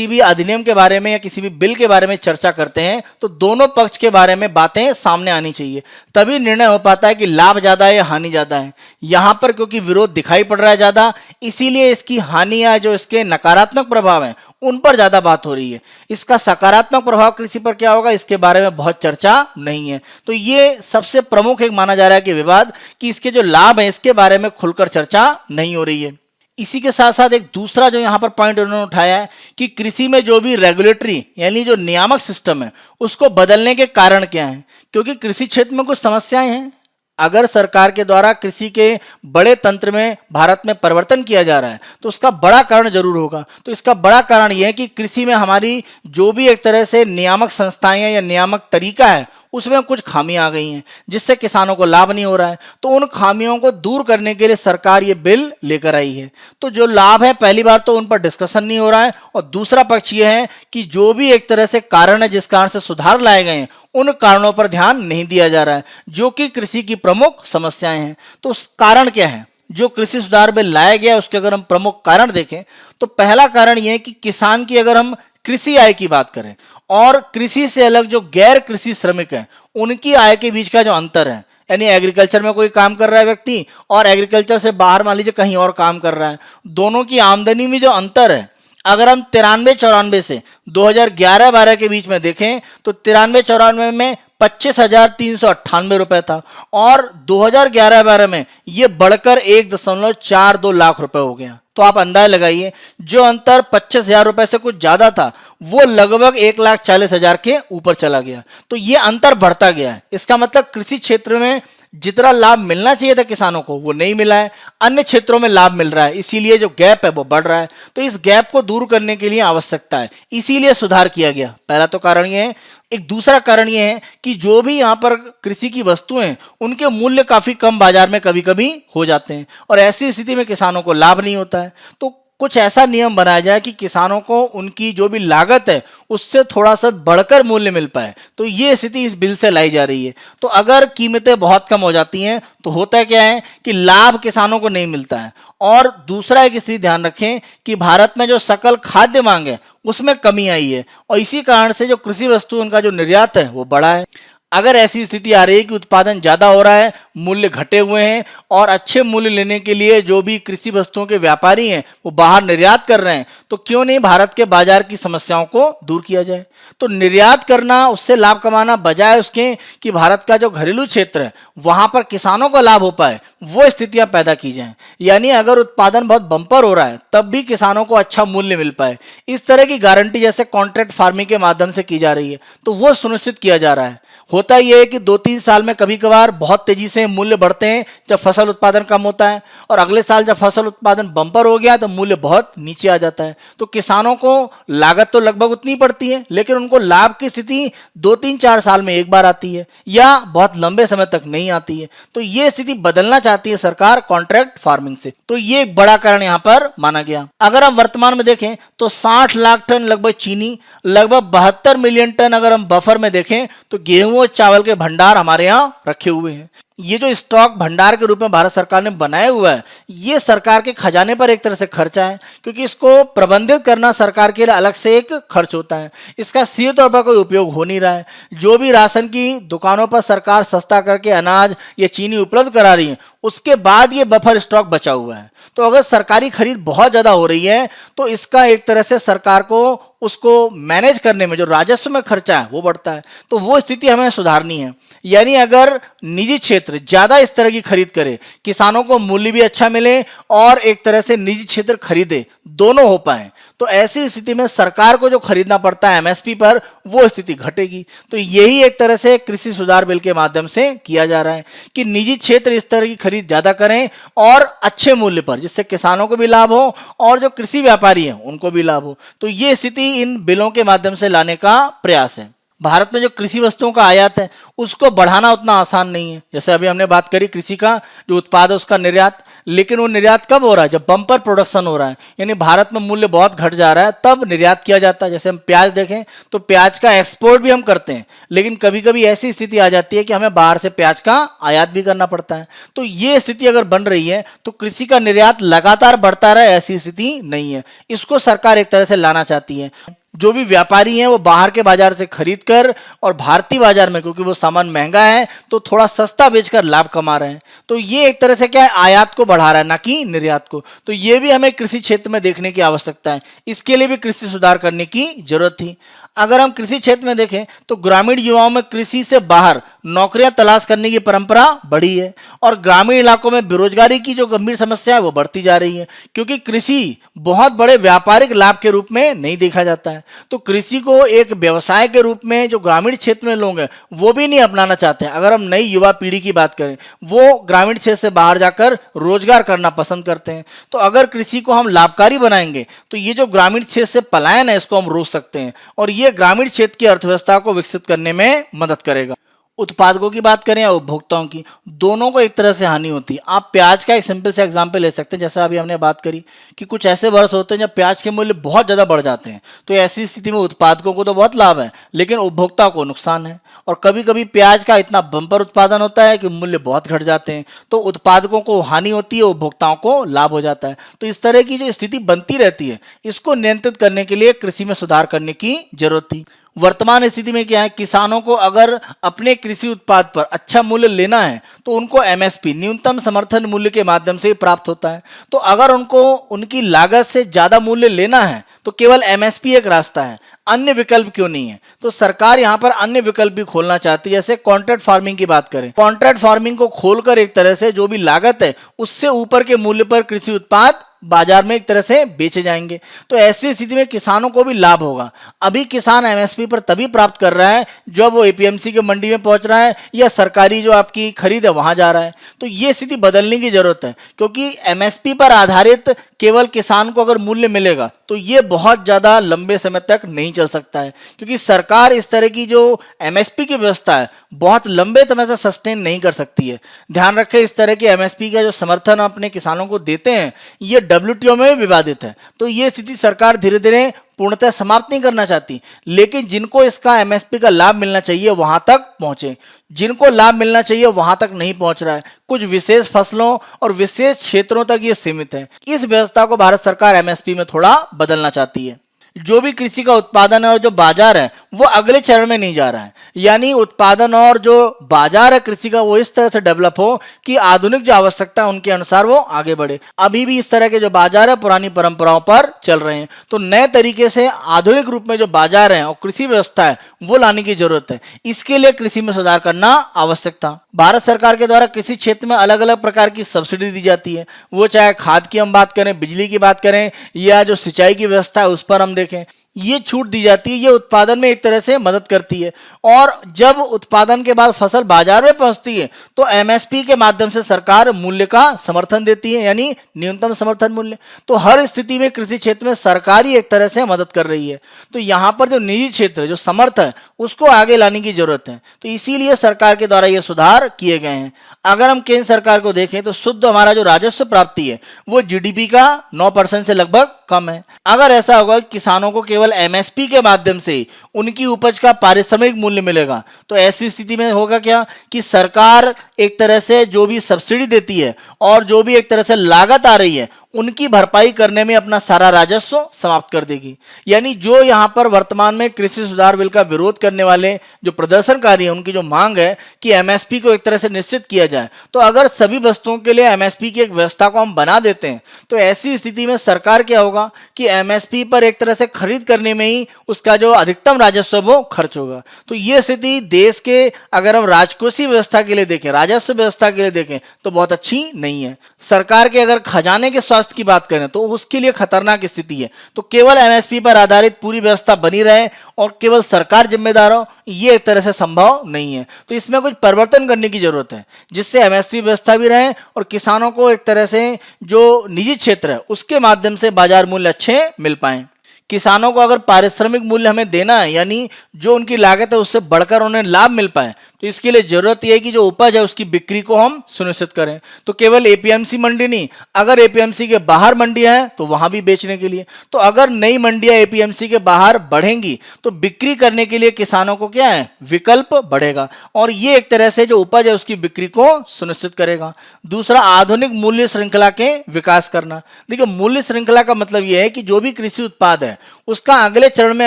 भी अधिनियम के बारे में या किसी भी बिल के बारे में चर्चा करते हैं तो दोनों पक्ष के बारे में बातें सामने आनी चाहिए, तभी निर्णय हो पाता है कि लाभ ज्यादा है या हानि ज्यादा है। यहां पर क्योंकि विरोध दिखाई पड़ रहा है ज्यादा, इसीलिए इसकी हानि या जो इसके नकारात्मक प्रभाव हैं उन पर ज्यादा बात हो रही है। इसका सकारात्मक प्रभाव कृषि पर क्या होगा इसके बारे में बहुत चर्चा नहीं है। तो ये सबसे प्रमुख एक माना जा रहा है कि विवाद, कि इसके जो लाभ हैं इसके बारे में खुलकर चर्चा नहीं हो रही है। इसी के साथ साथ एक दूसरा जो यहाँ पर पॉइंट उन्होंने उठाया है कि कृषि में जो भी रेगुलेटरी यानी जो नियामक सिस्टम है उसको बदलने के कारण क्या है, क्योंकि कृषि क्षेत्र में कुछ समस्याएं हैं। अगर सरकार के द्वारा कृषि के बड़े तंत्र में भारत में परिवर्तन किया जा रहा है तो उसका बड़ा कारण जरूर होगा। तो इसका बड़ा कारण यह है कि कृषि में हमारी जो भी एक तरह से नियामक संस्थाएं या नियामक तरीका है उसमें कुछ खामियां आ गई हैं जिससे किसानों को लाभ नहीं हो रहा है। तो उन खामियों को दूर करने के लिए सरकार ये बिल लेकर आई है। तो जो लाभ है पहली बार तो उन पर डिस्कशन नहीं हो रहा है, और दूसरा पक्ष ये है कि जो भी एक तरह से कारण है जिस कारण से सुधार लाए गए हैं उन कारणों पर ध्यान नहीं दिया जा रहा है जो कि कृषि की प्रमुख समस्याएं हैं। तो उस कारण क्या है जो कृषि सुधार बिल लाया गया, उसके अगर हम प्रमुख कारण देखें तो पहला कारण यह है कि किसान की अगर हम कृषि आय की बात करें और कृषि से अलग जो गैर कृषि श्रमिक हैं उनकी आय के बीच का जो अंतर है, यानी एग्रीकल्चर में कोई काम कर रहा है व्यक्ति और एग्रीकल्चर से बाहर मान लीजिए कहीं और काम कर रहा है, दोनों की आमदनी में जो अंतर है, अगर हम 93-94 से 2011-12 के बीच में देखें तो 93-94 में 25,398 रुपए था और 2011-12 में यह बढ़कर 1.42 लाख रुपए हो गया। तो आप अंदाजा लगाइए जो अंतर 25,000 रुपए से कुछ ज्यादा था वो लगभग 1,40,000 के ऊपर चला गया। तो ये अंतर बढ़ता गया है। इसका मतलब कृषि क्षेत्र में जितना लाभ मिलना चाहिए था किसानों को वो नहीं मिला है, अन्य क्षेत्रों में लाभ मिल रहा है, इसीलिए जो गैप है वो बढ़ रहा है। तो इस गैप को दूर करने के लिए आवश्यकता है, इसीलिए सुधार किया गया। पहला तो कारण ये है। एक दूसरा कारण ये है कि जो भी यहाँ पर कृषि की वस्तुएं हैं उनके मूल्य काफी कम बाजार में कभी कभी हो जाते हैं और ऐसी स्थिति में किसानों को लाभ नहीं होता है। तो कुछ ऐसा नियम बनाया जाए कि किसानों को उनकी जो भी लागत है उससे थोड़ा सा बढ़कर मूल्य मिल पाए। तो ये स्थिति इस बिल से लाई जा रही है। तो अगर कीमतें बहुत कम हो जाती हैं तो होता क्या है कि लाभ किसानों को नहीं मिलता है। और दूसरा एक स्थिति ध्यान रखें कि भारत में जो सकल खाद्य मांग है उसमें कमी आई है और इसी कारण से जो कृषि वस्तु उनका जो निर्यात है वो बढ़ा है। अगर ऐसी स्थिति आ रही है कि उत्पादन ज्यादा हो रहा है, मूल्य घटे हुए हैं और अच्छे मूल्य लेने के लिए जो भी कृषि वस्तुओं के व्यापारी हैं वो बाहर निर्यात कर रहे हैं, तो क्यों नहीं भारत के बाजार की समस्याओं को दूर किया जाए। तो निर्यात करना, उससे लाभ कमाना बजाय उसके कि भारत का जो घरेलू क्षेत्र है वहां पर किसानों को लाभ हो पाए, वो स्थितियां पैदा की जाएं। यानी अगर उत्पादन बहुत बंपर हो रहा है तब भी किसानों को अच्छा मूल्य मिल पाए, इस तरह की गारंटी जैसे कॉन्ट्रैक्ट फार्मिंग के माध्यम से की जा रही है तो वो सुनिश्चित किया जा रहा है। होता यह है कि 2-3 साल में कभी कभार बहुत तेजी से मूल्य बढ़ते हैं जब फसल उत्पादन कम होता है, और अगले साल जब फसल उत्पादन बंपर हो गया तो मूल्य बहुत नीचे आ जाता है। तो किसानों को लागत तो लगभग उतनी पड़ती है लेकिन उनको लाभ की स्थिति 2-3-4 साल में एक बार आती है या बहुत लंबे समय तक नहीं आती है। तो ये स्थिति बदलना चाहती है सरकार कॉन्ट्रैक्ट फार्मिंग से। तो ये एक बड़ा कारण यहां पर माना गया। अगर हम वर्तमान में देखें तो 60 लाख टन लगभग चीनी, लगभग 72 मिलियन टन अगर हम बफर में देखें तो गेहूं और चावल के भंडार हमारे यहाँ रखे हुए हैं। ये जो स्टॉक भंडार के रूप में भारत सरकार ने बनाया हुआ है, ये सरकार के खजाने पर एक तरह से खर्चा है, क्योंकि इसको प्रबंधित करना सरकार के लिए अलग से एक खर्च होता है। इसका सीधे तौर पर कोई उपयोग हो नहीं रहा है। जो भी राशन की दुकानों पर सरकार सस्ता करके अनाज या चीनी उपलब्ध करा रही है, उसके बाद ये बफर स्टॉक बचा हुआ है। तो अगर सरकारी खरीद बहुत ज्यादा हो रही है, तो इसका एक तरह से सरकार को उसको मैनेज करने में जो राजस्व में खर्चा है वो बढ़ता है। तो वो स्थिति हमें सुधारनी है। यानी अगर निजी क्षेत्र ज्यादा इस तरह की खरीद करे, किसानों को मूल्य भी अच्छा मिले और एक तरह से निजी क्षेत्र खरीदे, दोनों हो पाए, तो ऐसी स्थिति में सरकार को जो खरीदना पड़ता है एमएसपी पर, वो स्थिति घटेगी। तो यही एक तरह से कृषि सुधार बिल के माध्यम से किया जा रहा है कि निजी क्षेत्र इस तरह की खरीद ज्यादा करें और अच्छे मूल्य पर, जिससे किसानों को भी लाभ हो और जो कृषि व्यापारी हैं उनको भी लाभ हो। तो ये स्थिति इन बिलों के माध्यम से लाने का प्रयास है। भारत में जो कृषि वस्तुओं का आयात है, उसको बढ़ाना उतना आसान नहीं है। जैसे अभी हमने बात करी कृषि का जो उत्पाद है उसका निर्यात, लेकिन वो निर्यात कब हो रहा है? जब बम्पर प्रोडक्शन हो रहा है, यानी भारत में मूल्य बहुत घट जा रहा है, तब निर्यात किया जाता है। जैसे हम प्याज देखें तो प्याज का एक्सपोर्ट भी हम करते हैं, लेकिन कभी कभी ऐसी स्थिति आ जाती है कि हमें बाहर से प्याज का आयात भी करना पड़ता है। तो ये स्थिति अगर बन रही है तो कृषि का निर्यात लगातार बढ़ता रहे, ऐसी स्थिति नहीं है। इसको सरकार एक तरह से लाना चाहती है। जो भी व्यापारी हैं वो बाहर के बाजार से खरीद कर और भारतीय बाजार में, क्योंकि वो सामान महंगा है, तो थोड़ा सस्ता बेचकर लाभ कमा रहे हैं। तो ये एक तरह से क्या है, आयात को बढ़ा रहा है, ना कि निर्यात को। तो ये भी हमें कृषि क्षेत्र में देखने की आवश्यकता है। इसके लिए भी कृषि सुधार करने की जरूरत थी। अगर हम कृषि क्षेत्र में देखें तो ग्रामीण युवाओं में कृषि से बाहर नौकरियां तलाश करने की परंपरा बढ़ी है और ग्रामीण इलाकों में बेरोजगारी की जो गंभीर समस्या है वो बढ़ती जा रही है, क्योंकि कृषि बहुत बड़े व्यापारिक लाभ के रूप में नहीं देखा जाता है। तो कृषि को एक व्यवसाय के रूप में जो ग्रामीण क्षेत्र में लोग हैं वो भी नहीं अपनाना चाहते हैं। अगर हम नई युवा पीढ़ी की बात करें, वो ग्रामीण क्षेत्र से बाहर जाकर रोजगार करना पसंद करते हैं। तो अगर कृषि को हम लाभकारी बनाएंगे तो ये जो ग्रामीण क्षेत्र से पलायन है इसको हम रोक सकते हैं और ये ग्रामीण क्षेत्र की अर्थव्यवस्था को विकसित करने में मदद करेगा। उत्पादकों की बात करें या उपभोक्ताओं की, दोनों को एक तरह से हानि होती है। आप प्याज का एक सिंपल से एग्जांपल ले सकते हैं। जैसा अभी हमने बात करी कि कुछ ऐसे वर्ष होते हैं जब प्याज के मूल्य बहुत ज़्यादा बढ़ जाते हैं, तो ऐसी स्थिति में उत्पादकों को तो बहुत लाभ है, लेकिन उपभोक्ता को नुकसान है। और कभी कभी प्याज का इतना बम्पर उत्पादन होता है कि मूल्य बहुत घट जाते हैं, तो उत्पादकों को हानि होती है, उपभोक्ताओं को लाभ हो जाता है। तो इस तरह की जो स्थिति बनती रहती है, इसको नियंत्रित करने के लिए कृषि में सुधार करने की जरूरत थी। वर्तमान स्थिति में क्या है, किसानों को अगर अपने कृषि उत्पाद पर अच्छा मूल्य लेना है तो उनको एमएसपी न्यूनतम समर्थन मूल्य के माध्यम से ही प्राप्त होता है। तो अगर उनको उनकी लागत से ज्यादा मूल्य लेना है तो केवल एमएसपी एक रास्ता है, अन्य विकल्प क्यों नहीं है? तो सरकार यहाँ पर अन्य विकल्प भी खोलना चाहती है। जैसे कॉन्ट्रैक्ट फार्मिंग की बात करें, कॉन्ट्रैक्ट फार्मिंग को खोलकर एक तरह से जो भी लागत है उससे ऊपर के मूल्य पर कृषि उत्पाद बाजार में एक तरह से बेचे जाएंगे। तो ऐसी स्थिति में किसानों को भी लाभ होगा। अभी किसान एमएसपी पर तभी प्राप्त कर रहा है जब वो एपीएमसी के मंडी में पहुंच रहा है या सरकारी जो आपकी खरीद है वहां जा रहा है। तो ये स्थिति बदलने की जरूरत है, क्योंकि एमएसपी पर आधारित केवल किसान को अगर मूल्य मिलेगा तो ये बहुत ज्यादा लंबे समय तक नहीं चल सकता है, क्योंकि सरकार इस तरह की जो एमएसपी की व्यवस्था है बहुत लंबे समय से सस्टेन नहीं कर सकती है। ध्यान रखें, इस तरह के एमएसपी का जो समर्थन अपने किसानों को देते हैं ये डब्ल्यूटीओ में भी विवादित है। तो ये स्थिति सरकार धीरे धीरे पूर्णतः समाप्त नहीं करना चाहती, लेकिन जिनको इसका एमएसपी का लाभ मिलना चाहिए वहां तक पहुंचे। जिनको लाभ मिलना चाहिए वहां तक नहीं पहुंच रहा है। कुछ विशेष फसलों और विशेष क्षेत्रों तक ये सीमित है। इस व्यवस्था को भारत सरकार एमएसपी में थोड़ा बदलना चाहती है। जो भी कृषि का उत्पादन है और जो बाजार है वो अगले चरण में नहीं जा रहा है, यानी उत्पादन और जो बाजार है कृषि का वो इस तरह से डेवलप हो कि आधुनिक जो आवश्यकता है उनके अनुसार वो आगे बढ़े। अभी भी इस तरह के जो बाजार है पुरानी परंपराओं पर चल रहे हैं। तो नए तरीके से आधुनिक रूप में जो बाजार है और कृषि व्यवस्था है वो लाने की जरूरत है। इसके लिए कृषि में सुधार करना आवश्यक था। भारत सरकार के द्वारा कृषि क्षेत्र में अलग अलग प्रकार की सब्सिडी दी जाती है, वो चाहे खाद की हम बात करें, बिजली की बात करें या जो सिंचाई की व्यवस्था है उस पर हम देखें, ये छूट दी जाती है। ये उत्पादन में एक तरह से मदद करती है और जब उत्पादन के बाद फसल बाजार में पहुंचती है तो एमएसपी के माध्यम से सरकार मूल्य का समर्थन देती है, यानी न्यूनतम समर्थन मूल्य। तो हर स्थिति में कृषि क्षेत्र में सरकार ही एक तरह से मदद कर रही है। तो यहाँ पर जो निजी क्षेत्र जो समर्थ है उसको आगे लाने की जरूरत है। तो इसीलिए सरकार के द्वारा ये सुधार किए गए हैं। अगर हम केंद्र सरकार को देखें तो शुद्ध हमारा जो राजस्व प्राप्ति है वो जीडीपी का 9% से लगभग कम है। अगर ऐसा होगा कि किसानों को केवल एमएसपी के माध्यम से उनकी उपज का पारिश्रमिक मूल्य मिलेगा। तो ऐसी स्थिति में होगा क्या कि सरकार एक तरह से जो भी सब्सिडी देती है और जो भी एक तरह से लागत आ रही है उनकी भरपाई करने में अपना सारा राजस्व समाप्त कर देगी। यानी जो यहाँ पर वर्तमान में कृषि सुधार बिल का विरोध करने वाले जो प्रदर्शनकारी हैं उनकी जो मांग है कि एमएसपी को एक तरह से निश्चित किया जाए, तो अगर सभी वस्तुओं के लिए एमएसपी की एक व्यवस्था को हम बना देते हैं तो ऐसी स्थिति में सरकार क्या होगा कि एमएसपी पर एक तरह से खरीद करने में ही उसका जो अधिकतम राजस्व वो खर्च होगा। तो ये स्थिति देश के अगर हम राजकोषीय व्यवस्था के लिए देखें, राजस्व व्यवस्था के लिए देखें तो बहुत अच्छी नहीं है। सरकार के अगर खजाने के स्वास्थ्य की बात करें तो उसके लिए खतरनाक स्थिति है। तो केवल एमएसपी पर आधारित पूरी व्यवस्था बनी रहे और केवल सरकार जिम्मेदार हो, ये एक तरह से संभव नहीं है। तो इसमें कुछ परिवर्तन करने की जरूरत है जिससे एमएसपी व्यवस्था भी रहे और किसानों को एक तरह से जो निजी क्षेत्र है उसके माध्यम से बाजार मूल्य अच्छे मिल पाए। किसानों को अगर पारिश्रमिक मूल्य हमें देना है, यानी जो उनकी लागत है उससे बढ़कर उन्हें लाभ मिल पाए, तो इसके लिए जरूरत यह है कि जो उपज है उसकी बिक्री को हम सुनिश्चित करें। तो केवल एपीएमसी मंडी नहीं, अगर एपीएमसी के बाहर मंडियां हैं तो वहां भी बेचने के लिए, तो अगर नई मंडियां एपीएमसी के बाहर बढ़ेंगी तो बिक्री करने के लिए किसानों को क्या है, विकल्प बढ़ेगा और ये एक तरह से जो उपज है उसकी बिक्री को सुनिश्चित करेगा। दूसरा, आधुनिक मूल्य श्रृंखला के विकास करना। देखिए, मूल्य श्रृंखला का मतलब यह है कि जो भी कृषि उत्पाद है उसका अगले चरण में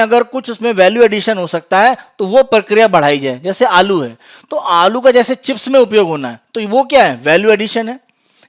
अगर कुछ उसमें वैल्यू एडिशन हो सकता है तो वो प्रक्रिया बढ़ाई जाए। जैसे आलू है तो आलू का जैसे चिप्स में उपयोग होना है तो वो क्या है, वैल्यू एडिशन है।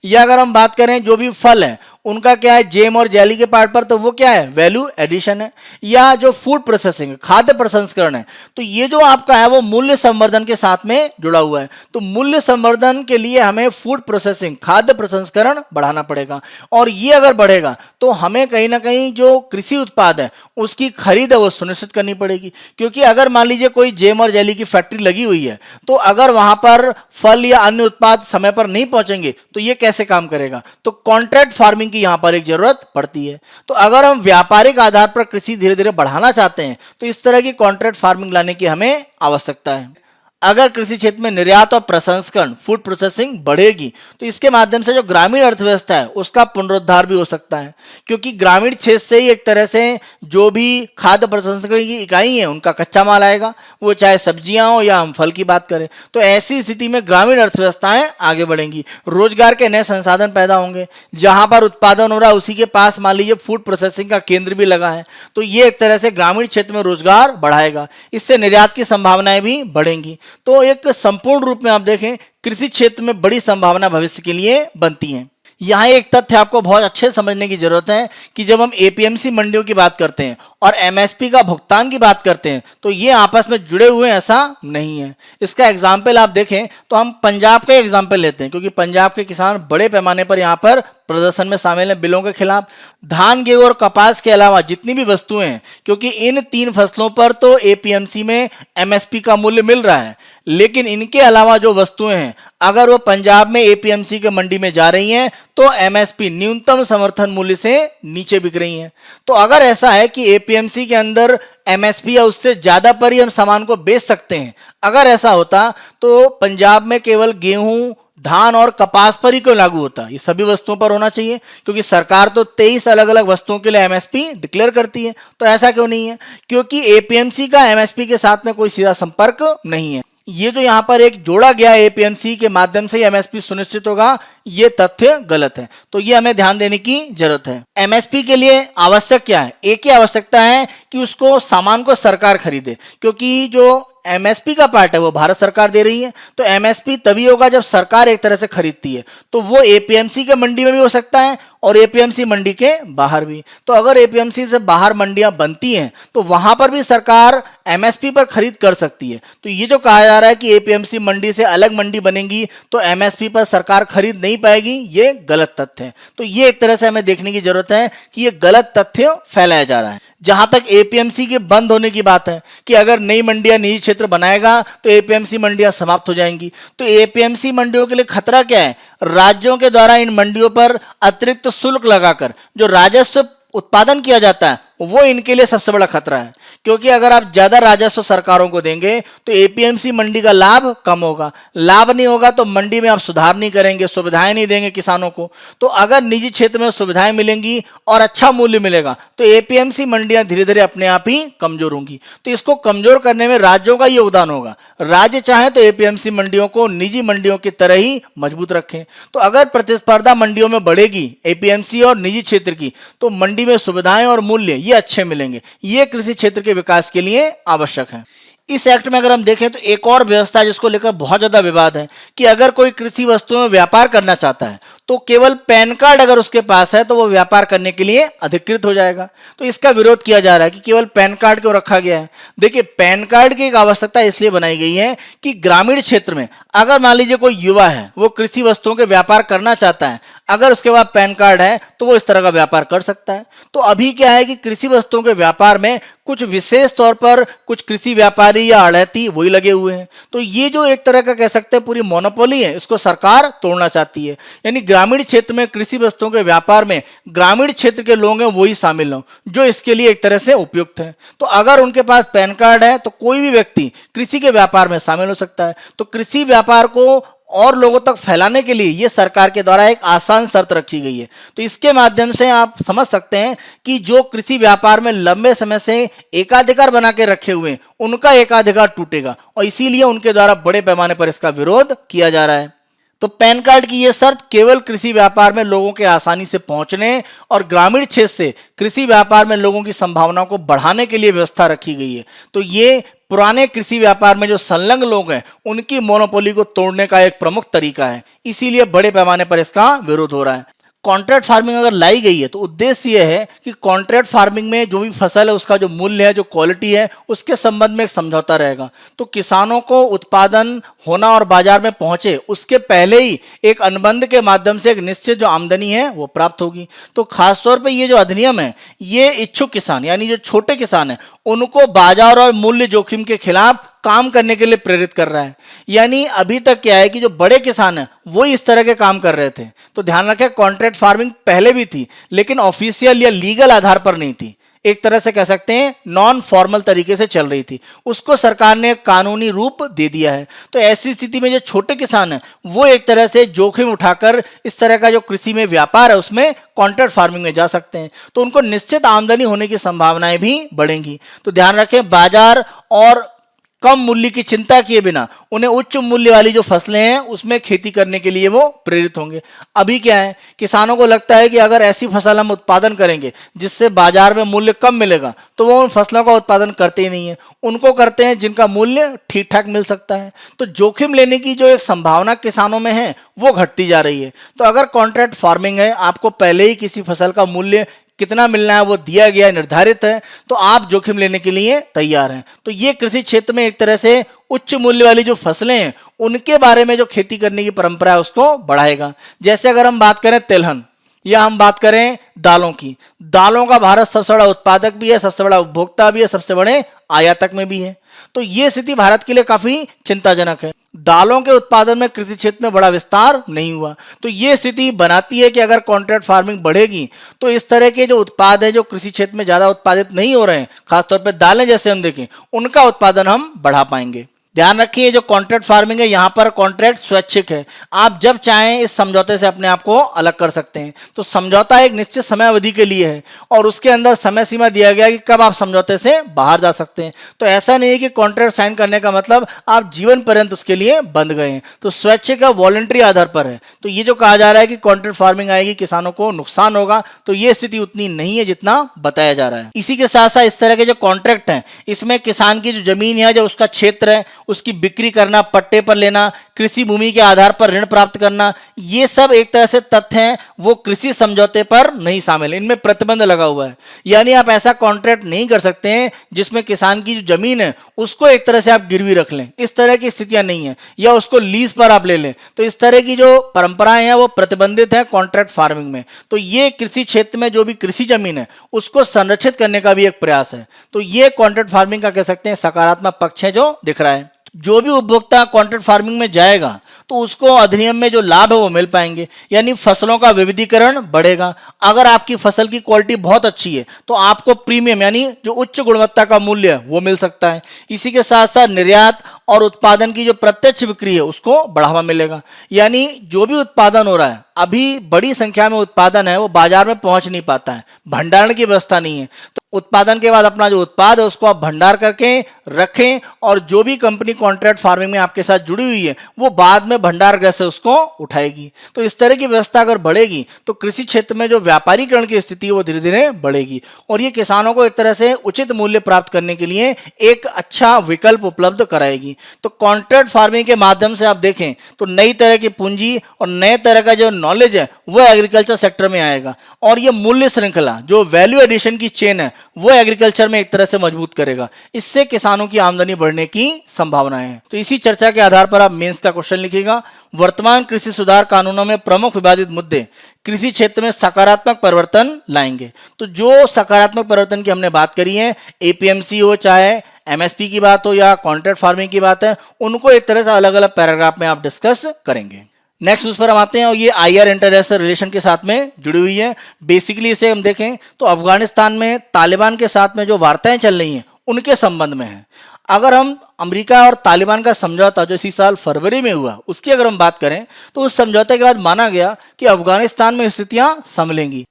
या अगर हम बात करें जो भी फल है उनका क्या है, जेम और जेली के पार्ट पर, तो वो क्या है, वैल्यू एडिशन है। या जो फूड प्रोसेसिंग, खाद्य प्रसंस्करण है, तो ये जो आपका है वो मूल्य संवर्धन के साथ में जुड़ा हुआ है। तो मूल्य संवर्धन के लिए हमें फूड प्रोसेसिंग, खाद्य प्रसंस्करण बढ़ाना पड़ेगा और ये अगर बढ़ेगा तो हमें कहीं ना कहीं जो कृषि उत्पाद है उसकी खरीद है वो सुनिश्चित करनी पड़ेगी। क्योंकि अगर मान लीजिए कोई जेम और जेली की फैक्ट्री लगी हुई है तो अगर वहां पर फल या अन्य उत्पाद समय पर नहीं पहुंचेंगे तो ये कैसे काम करेगा। तो कॉन्ट्रैक्ट फार्मिंग यहां पर एक जरूरत पड़ती है। तो अगर हम व्यापारिक आधार पर कृषि धीरे धीरे बढ़ाना चाहते हैं तो इस तरह की कॉन्ट्रैक्ट फार्मिंग लाने की हमें आवश्यकता है। अगर कृषि क्षेत्र में निर्यात और प्रसंस्करण, फूड प्रोसेसिंग बढ़ेगी तो इसके माध्यम से जो ग्रामीण अर्थव्यवस्था है उसका पुनरुद्धार भी हो सकता है। क्योंकि ग्रामीण क्षेत्र से ही एक तरह से जो भी खाद्य प्रसंस्करण की इकाई है उनका कच्चा माल आएगा, वो चाहे सब्जियां हो या हम फल की बात करें। तो ऐसी स्थिति में ग्रामीण अर्थव्यवस्थाएं आगे बढ़ेंगी, रोजगार के नए संसाधन पैदा होंगे। जहां पर उत्पादन हो रहा है उसी के पास मान लीजिए फूड प्रोसेसिंग का केंद्र भी लगा है तो ये एक तरह से ग्रामीण क्षेत्र में रोजगार बढ़ाएगा, इससे निर्यात की संभावनाएं भी बढ़ेंगी। तो एक संपूर्ण रूप में आप देखें कृषि क्षेत्र में बड़ी संभावना भविष्य के लिए बनती हैं। यहाँ एक तथ्य आपको बहुत अच्छे समझने की जरूरत है कि जब हम एपीएमसी मंडियों की बात करते हैं और एमएसपी का भुगतान की बात करते हैं तो ये आपस में जुड़े हुए ऐसा नहीं है। इसका एग्जाम्पल आप देखें तो हम पंजाब का एग्जाम्पल लेते हैं, क्योंकि पंजाब के किसान बड़े पैमाने पर यहाँ पर प्रदर्शन में शामिल हैं बिलों के खिलाफ। धान, गेहूं और कपास के अलावा जितनी भी वस्तुएं हैं, क्योंकि इन तीन फसलों पर तो एपीएमसी में एमएसपी का मूल्य मिल रहा है, लेकिन इनके अलावा जो वस्तुएं हैं अगर वो पंजाब में एपीएमसी के मंडी में जा रही हैं तो एमएसपी, न्यूनतम समर्थन मूल्य से नीचे बिक रही हैं। तो अगर ऐसा है कि एपीएमसी के अंदर एमएसपी या उससे ज्यादा पर ही हम सामान को बेच सकते हैं, अगर ऐसा होता तो पंजाब में केवल गेहूं, धान और कपास पर ही क्यों लागू होता, ये सभी वस्तुओं पर होना चाहिए। क्योंकि सरकार तो 23 अलग अलग वस्तुओं के लिए एमएसपी डिक्लेयर करती है, तो ऐसा क्यों नहीं है? क्योंकि एपीएमसी का एमएसपी के साथ में कोई सीधा संपर्क नहीं है। ये जो यहां पर एक जोड़ा गया एपीएमसी के माध्यम से एमएसपी सुनिश्चित होगा, ये तथ्य गलत है। तो ये हमें ध्यान देने की जरूरत है। एमएसपी के लिए आवश्यक क्या है? एक ही आवश्यकता है कि उसको सामान को सरकार खरीदे, क्योंकि जो एमएसपी का पार्ट है वो भारत सरकार दे रही है। तो एमएसपी तभी होगा जब सरकार एक तरह से खरीदती है, तो वो एपीएमसी के मंडी में भी हो सकता है और एपीएमसी मंडी के बाहर भी। तो अगर एपीएमसी से बाहर मंडियां बनती हैं तो वहां पर भी सरकार एमएसपी पर खरीद कर सकती है। तो ये जो कहा जा रहा है कि एपीएमसी मंडी से अलग मंडी बनेगी तो एमएसपी पर सरकार खरीद नहीं पाएगी, ये गलत तथ्य है। तो ये एक तरह से हमें देखने की जरूरत है कि ये गलत तथ्य फैलाया जा रहा है। जहां तक एपीएमसी के बंद होने की बात है कि अगर नई मंडियां निजी क्षेत्र बनाएगा तो एपीएमसी मंडियां समाप्त हो जाएंगी, तो एपीएमसी मंडियों के लिए खतरा क्या है? राज्यों के द्वारा इन मंडियों पर अतिरिक्त शुल्क लगाकर जो राजस्व उत्पादन किया जाता है वो इनके लिए सबसे बड़ा खतरा है। क्योंकि अगर आप ज्यादा राजस्व सरकारों को देंगे तो एपीएमसी मंडी का लाभ कम होगा, लाभ नहीं होगा तो मंडी में आप सुधार नहीं करेंगे, सुविधाएं नहीं देंगे किसानों को। तो अगर निजी क्षेत्र में सुविधाएं मिलेंगी और अच्छा मूल्य मिलेगा तो एपीएमसी मंडियां धीरे धीरे अपने आप ही कमजोर होंगी। तो इसको कमजोर करने में राज्यों का योगदान होगा। राज्य चाहे तो एपीएमसी मंडियों को निजी मंडियों की तरह ही मजबूत रखें। तो अगर प्रतिस्पर्धा मंडियों में बढ़ेगी एपीएमसी और निजी क्षेत्र की, तो मंडी में सुविधाएं और मूल्य ये अच्छे मिलेंगे। ये कृषि क्षेत्र के विकास के लिए आवश्यक है। इस एक्ट में अगर हम देखें तो एक और व्यवस्था जिसको लेकर बहुत ज्यादा विवाद है कि अगर कोई कृषि वस्तुओं में व्यापार करना चाहता है तो केवल पैन कार्ड अगर उसके पास है तो वो व्यापार करने के लिए अधिकृत हो जाएगा। तो इसका विरोध किया जा रहा है कि केवल पैन कार्ड क्यों रखा गया है। देखिए, पैन कार्ड की एक आवश्यकता इसलिए बनाई गई है कि ग्रामीण क्षेत्र में अगर मान लीजिए कोई युवा है, वो कृषि वस्तुओं के व्यापार करना चाहता है, अगर उसके पास पैन कार्ड है तो वो इस तरह का व्यापार कर सकता है। तो अभी क्या है कि कृषि वस्तुओं के व्यापार में कुछ विशेष तौर पर कुछ कृषि व्यापारी या आढ़ती वही लगे हुए हैं। तो ये जो एक तरह का कह सकते हैं पूरी मोनोपोली है, इसको सरकार तोड़ना चाहती है। यानी ग्रामीण क्षेत्र में कृषि वस्तुओं के व्यापार में ग्रामीण क्षेत्र के लोग हैं वही शामिल हों जो इसके लिए एक तरह से उपयुक्त है। तो अगर उनके पास पैन कार्ड है तो कोई भी व्यक्ति कृषि के व्यापार में शामिल हो सकता है। तो कृषि व्यापार को और लोगों तक फैलाने के लिए ये सरकार के द्वारा एक आसान शर्त रखी गई है। तो इसके माध्यम से आप समझ सकते हैं कि जो कृषि व्यापार में लंबे समय से एकाधिकार बना के रखे हुए उनका एकाधिकार टूटेगा और इसीलिए उनके द्वारा बड़े पैमाने पर इसका विरोध किया जा रहा है। तो पैन कार्ड की यह शर्त केवल कृषि व्यापार में लोगों के आसानी से पहुंचने और ग्रामीण क्षेत्र से कृषि व्यापार में लोगों की संभावनाओं को बढ़ाने के लिए व्यवस्था रखी गई है। तो ये पुराने कृषि व्यापार में जो संलग्न लोग हैं उनकी मोनोपोली को तोड़ने का एक प्रमुख तरीका है, इसीलिए बड़े पैमाने पर इसका विरोध हो रहा है। कॉन्ट्रैक्ट फार्मिंग अगर लाई गई है तो उद्देश्य यह है कि कॉन्ट्रैक्ट फार्मिंग में जो भी फसल है उसका जो मूल्य है, जो क्वालिटी है, उसके संबंध में एक समझौता रहेगा। तो किसानों को उत्पादन होना और बाजार में पहुंचे उसके पहले ही एक अनुबंध के माध्यम से एक निश्चित जो आमदनी है वो प्राप्त होगी। तो खासतौर पर ये जो अधिनियम है ये इच्छुक किसान यानी जो छोटे किसान है उनको बाजार और मूल्य जोखिम के खिलाफ काम करने के लिए प्रेरित कर रहा है। यानी अभी तक क्या है कि जो बड़े किसान हैं वो इस तरह के काम कर रहे थे। तो ध्यान रखें, कॉन्ट्रैक्ट फार्मिंग पहले भी थी लेकिन ऑफिशियल या लीगल आधार पर नहीं थी, एक तरह से कह सकते हैं नॉन फॉर्मल तरीके से चल रही थी। उसको सरकार ने कानूनी रूप दे दिया है। तो ऐसी स्थिति में जो छोटे किसान हैं वो एक तरह से जोखिम उठाकर इस तरह का जो कृषि में व्यापार है उसमें कॉन्ट्रैक्ट फार्मिंग में जा सकते हैं। तो उनको निश्चित आमदनी होने की संभावनाएं भी बढ़ेंगी। तो ध्यान रखें, बाजार और कम मूल्य की चिंता किए बिना उन्हें उच्च मूल्य वाली जो फसलें हैं उसमें खेती करने के लिए वो प्रेरित होंगे। अभी क्या है, किसानों को लगता है कि अगर ऐसी फसल हम उत्पादन करेंगे जिससे बाजार में मूल्य कम मिलेगा तो वो उन फसलों का उत्पादन करते ही नहीं है, उनको करते हैं जिनका मूल्य ठीक ठाक मिल सकता है। तो जोखिम लेने की जो एक संभावना किसानों में है वो घटती जा रही है। तो अगर कॉन्ट्रैक्ट फार्मिंग है, आपको पहले ही किसी फसल का मूल्य कितना मिलना है वो दिया गया निर्धारित है, तो आप जोखिम लेने के लिए तैयार हैं। तो ये कृषि क्षेत्र में एक तरह से उच्च मूल्य वाली जो फसलें हैं उनके बारे में जो खेती करने की परंपरा है उसको बढ़ाएगा। जैसे अगर हम बात करें तिलहन या हम बात करें दालों की, दालों का भारत सबसे बड़ा उत्पादक भी है, सबसे बड़ा उपभोक्ता भी है, सबसे बड़े आयातक में भी है। तो ये स्थिति भारत के लिए काफी चिंताजनक है। दालों के उत्पादन में कृषि क्षेत्र में बड़ा विस्तार नहीं हुआ। तो ये स्थिति बनाती है कि अगर कॉन्ट्रैक्ट फार्मिंग बढ़ेगी तो इस तरह के जो उत्पाद है जो कृषि क्षेत्र में ज्यादा उत्पादित नहीं हो रहे हैं, खासतौर पर दालें जैसे हम देखें, उनका उत्पादन हम बढ़ा पाएंगे। ध्यान रखिए, जो कॉन्ट्रैक्ट फार्मिंग है यहाँ पर कॉन्ट्रैक्ट स्वैच्छिक है। आप जब चाहें इस समझौते से अपने आप को अलग कर सकते हैं। तो समझौता एक निश्चित समय अवधि के लिए है और उसके अंदर समय सीमा दिया गया कि कब आप समझौते से बाहर जा सकते हैं। तो ऐसा नहीं है कि कॉन्ट्रैक्ट साइन करने का मतलब आप जीवन पर्यंत उसके लिए बंध गए हैं। तो स्वैच्छिक का वॉलंटरी आधार पर है। तो ये जो कहा जा रहा है कि कॉन्ट्रैक्ट फार्मिंग आएगी किसानों को नुकसान होगा, तो ये स्थिति उतनी नहीं है जितना बताया जा रहा है। इसी के साथ साथ इस तरह के जो कॉन्ट्रैक्ट हैं इसमें किसान की जो जमीन है, जो उसका क्षेत्र है, उसकी बिक्री करना, पट्टे पर लेना, कृषि भूमि के आधार पर ऋण प्राप्त करना, ये सब एक तरह से तथ्य हैं वो कृषि समझौते पर नहीं शामिल है। इनमें प्रतिबंध लगा हुआ है। यानी आप ऐसा कॉन्ट्रैक्ट नहीं कर सकते हैं जिसमें किसान की जो जमीन है उसको एक तरह से आप गिरवी रख लें, इस तरह की स्थितियां नहीं है, या उसको लीज पर आप ले लें। तो इस तरह की जो परंपराएं हैं वो प्रतिबंधित है कॉन्ट्रैक्ट फार्मिंग में। तो ये कृषि क्षेत्र में जो भी कृषि जमीन है उसको संरक्षित करने का भी एक प्रयास है। तो ये कॉन्ट्रैक्ट फार्मिंग का कह सकते हैं सकारात्मक पक्ष है जो दिख रहा है। जो भी उपभोक्ता कॉन्ट्रैक्ट फार्मिंग में जाएगा तो उसको अधिनियम में जो लाभ है वो मिल पाएंगे, यानी फसलों का विविधीकरण बढ़ेगा। अगर आपकी फसल की क्वालिटी बहुत अच्छी है तो आपको प्रीमियम यानी जो उच्च गुणवत्ता का मूल्य है वो मिल सकता है। इसी के साथ साथ निर्यात और उत्पादन की जो प्रत्यक्ष बिक्री है उसको बढ़ावा मिलेगा, यानी जो भी उत्पादन हो रहा है, अभी बड़ी संख्या में उत्पादन है वो बाजार में पहुंच नहीं पाता है, भंडारण की व्यवस्था नहीं है। तो उत्पादन के बाद अपना जो उत्पाद है उसको आप भंडार करके रखें, और जो भी कंपनी कॉन्ट्रैक्ट फार्मिंग में आपके साथ जुड़ी हुई है वो बाद में भंडार गृह से उसको उठाएगी। तो इस तरह की व्यवस्था अगर बढ़ेगी तो कृषि क्षेत्र में जो व्यापारीकरण की स्थिति है वो धीरे धीरे बढ़ेगी, और ये किसानों को एक तरह से उचित मूल्य प्राप्त करने के लिए एक अच्छा विकल्प उपलब्ध कराएगी। तो कॉन्ट्रैक्ट फार्मिंग के माध्यम से आप देखें तो नई तरह की पूंजी और नए तरह का जो नॉलेज है वो एग्रीकल्चर सेक्टर में आएगा, और ये मूल्य श्रृंखला जो वैल्यू एडिशन की चेन है वो एग्रीकल्चर में एक तरह से मजबूत करेगा। इससे किसानों की आमदनी बढ़ने की संभावनाएं हैं। तो इसी चर्चा के आधार पर आप मेंस का क्वेश्चन लिखिएगा। वर्तमान कृषि सुधार कानूनों में प्रमुख विवादित मुद्दे कृषि क्षेत्र में सकारात्मक परिवर्तन लाएंगे। तो जो सकारात्मक परिवर्तन की हमने बात करी है, एपीएमसी हो चाहे एमएसपी की बात हो या कॉन्ट्रैक्ट फार्मिंग की बात है, उनको एक तरह से अलग अलग पैराग्राफ में आप डिस्कस करेंगे। नेक्स्ट उस पर हम आते हैं, और ये आईआर इंटरनेशनल रिलेशन के साथ में जुड़ी हुई है। बेसिकली इसे हम देखें तो अफगानिस्तान में तालिबान के साथ में जो वार्ताएं चल रही हैं उनके संबंध में है। अगर हम अमेरिका और तालिबान का समझौता जो इसी साल फरवरी में हुआ उसकी अगर हम बात करें तो उस समझौते के बाद माना गया कि अफगानिस्तान में स्थितियां संभलेंगी।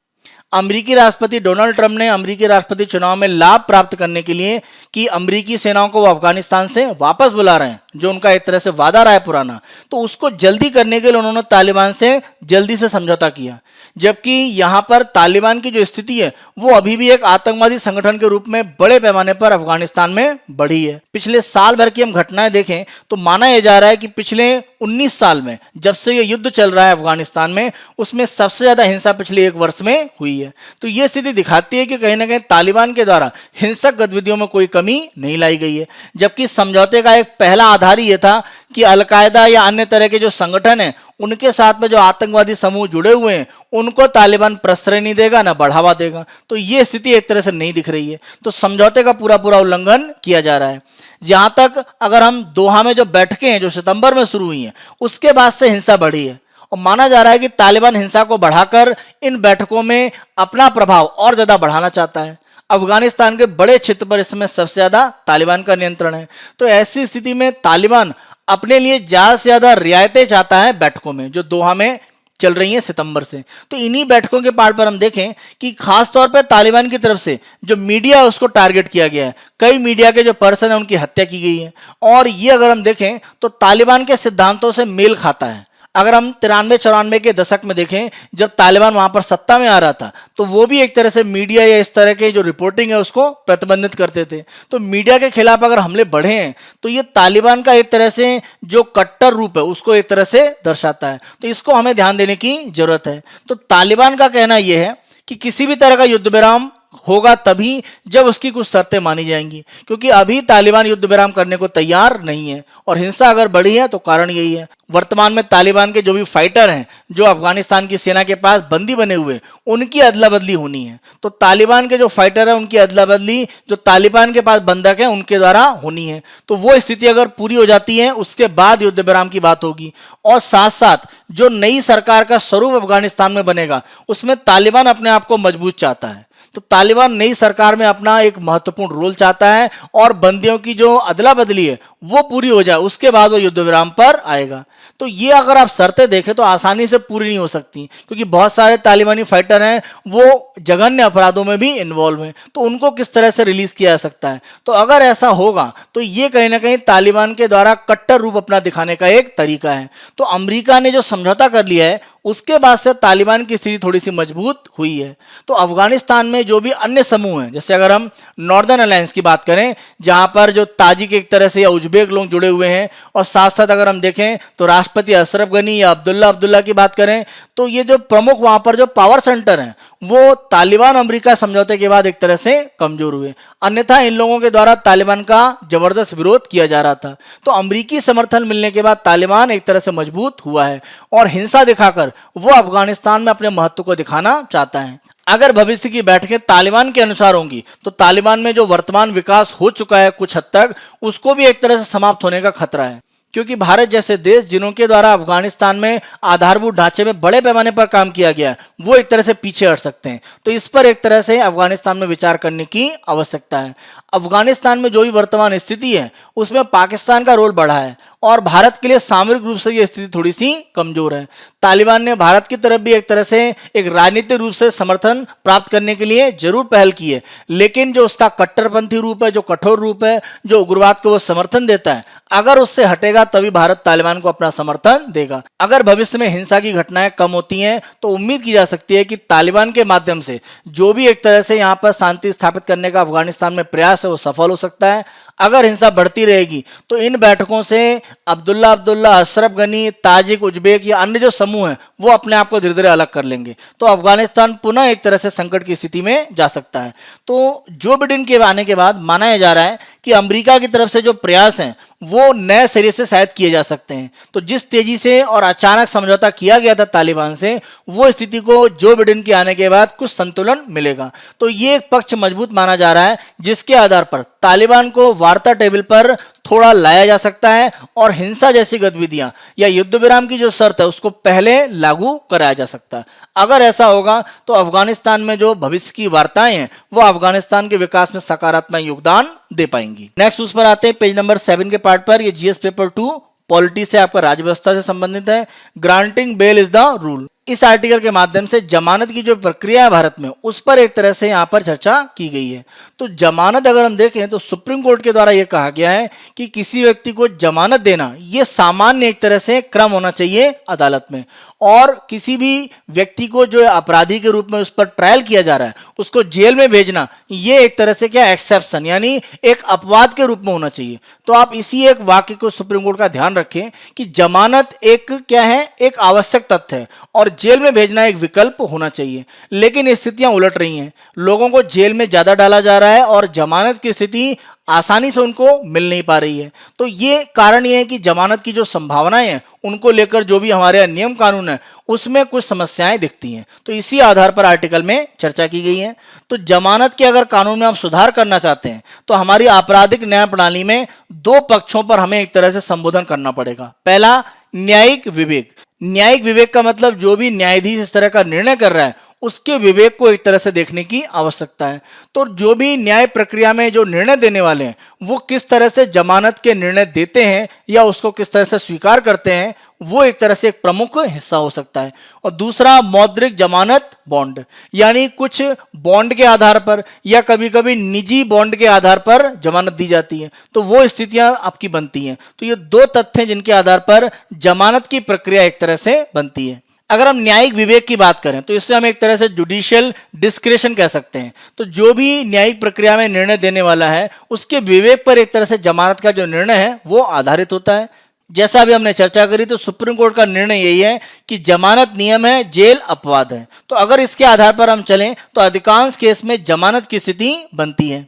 अमेरिकी राष्ट्रपति डोनाल्ड ट्रंप ने अमेरिकी राष्ट्रपति चुनाव में लाभ प्राप्त करने के लिए कि अमेरिकी सेनाओं को वो अफगानिस्तान से वापस बुला रहे हैं, जो उनका एक तरह से वादा रहा है पुराना, तो उसको जल्दी करने के लिए उन्होंने तालिबान से जल्दी से समझौता किया। जबकि यहां पर तालिबान की जो स्थिति है वो अभी भी एक आतंकवादी संगठन के रूप में बड़े पैमाने पर अफगानिस्तान में बढ़ी है। पिछले साल भर की हम घटनाएं देखें तो माना यह जा रहा है कि पिछले 19 साल में जब से ये युद्ध चल रहा है अफगानिस्तान में, उसमें सबसे ज्यादा हिंसा पिछले 1 वर्ष में हुई है। तो ये स्थिति दिखाती है कि कहीं ना कहीं तालिबान के द्वारा हिंसक गतिविधियों में कोई कमी नहीं लाई गई है। जबकि समझौते का एक पहला आधार ये था कि अलकायदा या अन्य तरह के जो संगठन है उनके साथ में जो आतंकवादी समूह जुड़े हुए हैं उनको तालिबान प्रश्रय नहीं देगा ना बढ़ावा देगा। तो ये स्थिति एक तरह से नहीं दिख रही है। तो समझौते का पूरा पूरा उल्लंघन किया जा रहा है। जहां तक अगर हम दोहा में जो बैठकें हैं जो सितंबर में शुरू हुई हैं उसके बाद से हिंसा बढ़ी है, और माना जा रहा है कि तालिबान हिंसा को बढ़ाकर इन बैठकों में अपना प्रभाव और ज्यादा बढ़ाना चाहता है। अफगानिस्तान के बड़े क्षेत्र पर इस समय सबसे ज्यादा तालिबान का नियंत्रण है। तो ऐसी स्थिति में तालिबान अपने लिए ज्यादा से ज्यादा रियायतें चाहता है बैठकों में जो दोहा में चल रही हैं सितंबर से। तो इन्हीं बैठकों के पार्ट पर हम देखें कि खास तौर पर तालिबान की तरफ से जो मीडिया है उसको टारगेट किया गया है। कई मीडिया के जो पर्सन है उनकी हत्या की गई है, और ये अगर हम देखें तो तालिबान के सिद्धांतों से मेल खाता है। अगर हम 93-94 के दशक में देखें जब तालिबान वहां पर सत्ता में आ रहा था तो वो भी एक तरह से मीडिया या इस तरह के जो रिपोर्टिंग है उसको प्रतिबंधित करते थे। तो मीडिया के खिलाफ अगर हमले बढ़े हैं तो ये तालिबान का एक तरह से जो कट्टर रूप है उसको एक तरह से दर्शाता है। तो इसको हमें ध्यान देने की जरूरत है। तो तालिबान का कहना यह है कि किसी भी तरह का युद्ध विराम होगा तभी जब उसकी कुछ शर्तें मानी जाएंगी, क्योंकि अभी तालिबान युद्ध विराम करने को तैयार नहीं है, और हिंसा अगर बढ़ी है तो कारण यही है। वर्तमान में तालिबान के जो भी फाइटर हैं जो अफगानिस्तान की सेना के पास बंदी बने हुए उनकी अदला बदली होनी है। तो तालिबान के जो फाइटर है उनकी अदला बदली जो तालिबान के पास बंधक है उनके द्वारा होनी है। तो वो स्थिति अगर पूरी हो जाती है उसके बाद युद्ध विराम की बात होगी। और साथ साथ जो नई सरकार का स्वरूप अफगानिस्तान में बनेगा उसमें तालिबान अपने आप को मजबूत चाहता है। तो तालिबान नई सरकार में अपना एक महत्वपूर्ण रोल चाहता है, और बंदियों की जो अदला बदली है वो पूरी हो जाए उसके बाद वो युद्ध विराम पर आएगा। तो ये अगर आप शर्तें देखें तो आसानी से पूरी नहीं हो सकती, क्योंकि बहुत सारे तालिबानी फाइटर हैं वो जघन्य अपराधों में भी इन्वॉल्व हैं। तो उनको किस तरह से रिलीज किया जा सकता है? तो अगर ऐसा होगा तो ये कहीं ना कहीं तालिबान के द्वारा कट्टर रूप अपना दिखाने का एक तरीका है। तो अमेरिका ने जो समझौता कर लिया है उसके बाद से तालिबान की स्थिति थोड़ी सी मजबूत हुई है। तो अफगानिस्तान में जो भी अन्य समूह हैं, जैसे अगर हम नॉर्दर्न अलायंस की बात करें जहां पर जो ताजिक एक तरह से या उज्बेक लोग जुड़े हुए हैं, और साथ साथ अगर हम देखें तो राष्ट्रपति अशरफ गनी या अब्दुल्ला की बात करें तो ये जो प्रमुख वहां पर जो पावर सेंटर हैं वो तालिबान अमेरिका समझौते के बाद एक तरह से कमजोर हुए। अन्यथा इन लोगों के द्वारा तालिबान का जबरदस्त विरोध किया जा रहा था। तो अमेरिकी समर्थन मिलने के बाद तालिबान एक तरह से मजबूत हुआ है, और हिंसा दिखाकर वो अफगानिस्तान में अपने महत्व को दिखाना चाहता है। अगर भविष्य की बैठकें तालिबान के अनुसार होंगी तो तालिबान में जो वर्तमान विकास हो चुका है कुछ हद तक उसको भी एक तरह से समाप्त होने का खतरा है, क्योंकि भारत जैसे देश जिनके द्वारा अफगानिस्तान में आधारभूत ढांचे में बड़े पैमाने पर काम किया गया है, वो एक तरह से पीछे हट सकते हैं। तो इस पर एक तरह से अफगानिस्तान में विचार करने की आवश्यकता है। अफगानिस्तान में जो भी वर्तमान स्थिति है उसमें पाकिस्तान का रोल बढ़ा है और भारत के लिए सामरिक रूप से यह स्थिति थोड़ी सी कमजोर है। तालिबान ने भारत की तरफ भी एक तरह से एक राजनीतिक रूप से समर्थन प्राप्त करने के लिए जरूर पहल की है, लेकिन जो उसका कट्टरपंथी रूप है, जो कठोर रूप है, जो उग्रवाद को वो समर्थन देता है, अगर उससे हटेगा तभी भारत तालिबान को अपना समर्थन देगा। अगर भविष्य में हिंसा की घटनाएं कम होती हैं तो उम्मीद की जा सकती है कि तालिबान के माध्यम से जो भी एक तरह से यहां पर शांति स्थापित करने का अफगानिस्तान में प्रयास है वो सफल हो सकता है। अगर हिंसा बढ़ती रहेगी तो इन बैठकों से अब्दुल्ला, अशरफ गनी, ताजिक, उज्बेक या अन्य जो समूह हैं वो अपने आप को धीरे धीरे अलग कर लेंगे, तो अफगानिस्तान पुनः एक तरह से संकट की स्थिति में जा सकता है। तो जो बिडेन के आने के बाद माना जा रहा है कि अमेरिका की तरफ से जो प्रयास हैं वो नए सिरे से शायद किए जा सकते हैं। तो जिस तेजी से और अचानक समझौता किया गया था तालिबान से, वो स्थिति को जो बिडेन के आने के बाद कुछ संतुलन मिलेगा। तो ये एक पक्ष मजबूत माना जा रहा है जिसके आधार पर तालिबान को वार्ता टेबल पर थोड़ा लाया जा सकता है और हिंसा जैसी गतिविधियां या युद्ध विराम की जो शर्त है उसको पहले लागू कराया जा सकता है। अगर ऐसा होगा तो अफगानिस्तान में जो भविष्य की वार्ताएं हैं वो अफगानिस्तान के विकास में सकारात्मक योगदान दे पाएंगी। नेक्स्ट उस पर आते हैं पेज नंबर 7 के पार्ट पर। ये जीएस पेपर 2 पॉलिटी से आपका राज्य व्यवस्था से संबंधित है। Granting bail is the rule. इस आर्टिकल के माध्यम से जमानत की जो प्रक्रिया है भारत में उस पर एक तरह से यहाँ पर चर्चा की गई है। तो जमानत अगर हम देखें तो सुप्रीम कोर्ट के द्वारा यह कहा गया है कि किसी व्यक्ति को जमानत देना यह सामान्य एक तरह से क्रम होना चाहिए अदालत में, और किसी भी व्यक्ति को जो अपराधी के रूप में उस पर ट्रायल किया जा रहा है उसको जेल में भेजना ये एक तरह से क्या एक्सेप्शन यानी एक अपवाद के रूप में होना चाहिए। तो आप इसी एक वाक्य को सुप्रीम कोर्ट का ध्यान रखें कि जमानत एक क्या है, एक आवश्यक तथ्य है और जेल में भेजना एक विकल्प होना चाहिए। लेकिन स्थितियां उलट रही हैं, लोगों को जेल में ज्यादा डाला जा रहा है और जमानत की स्थिति आसानी से उनको मिल नहीं पा रही है। तो ये कारण ये है कि जमानत की जो संभावनाएं हैं उनको लेकर जो भी हमारे यहाँ नियम कानून है उसमें कुछ समस्याएं दिखती हैं। तो इसी आधार पर आर्टिकल में चर्चा की गई है। तो जमानत के अगर कानून में आप सुधार करना चाहते हैं तो हमारी आपराधिक न्याय प्रणाली में दो पक्षों पर हमें एक तरह से संबोधन करना पड़ेगा। पहला, न्यायिक विवेक। न्यायिक विवेक का मतलब जो भी न्यायाधीश इस तरह का निर्णय कर रहा है उसके विवेक को एक तरह से देखने की आवश्यकता है। तो जो भी न्याय प्रक्रिया में जो निर्णय देने वाले हैं वो किस तरह से जमानत के निर्णय देते हैं या उसको किस तरह से स्वीकार करते हैं वो एक तरह से एक प्रमुख हिस्सा हो सकता है। और दूसरा, मौद्रिक जमानत बॉन्ड, यानी कुछ बॉन्ड के आधार पर या कभी कभी निजी बॉन्ड के आधार पर जमानत दी जाती है, तो वो स्थितियां आपकी बनती हैं। तो ये दो तथ्य हैं जिनके आधार पर जमानत की प्रक्रिया एक तरह से बनती है। अगर हम न्यायिक विवेक की बात करें तो इससे हम एक तरह से जुडिशियल डिस्क्रेशन कह सकते हैं। तो जो भी न्यायिक प्रक्रिया में निर्णय देने वाला है उसके विवेक पर एक तरह से जमानत का जो निर्णय है वो आधारित होता है। जैसा अभी हमने चर्चा करी तो सुप्रीम कोर्ट का निर्णय यही है कि जमानत नियम है, जेल अपवाद है। तो अगर इसके आधार पर हम चलें तो अधिकांश केस में जमानत की स्थिति बनती है।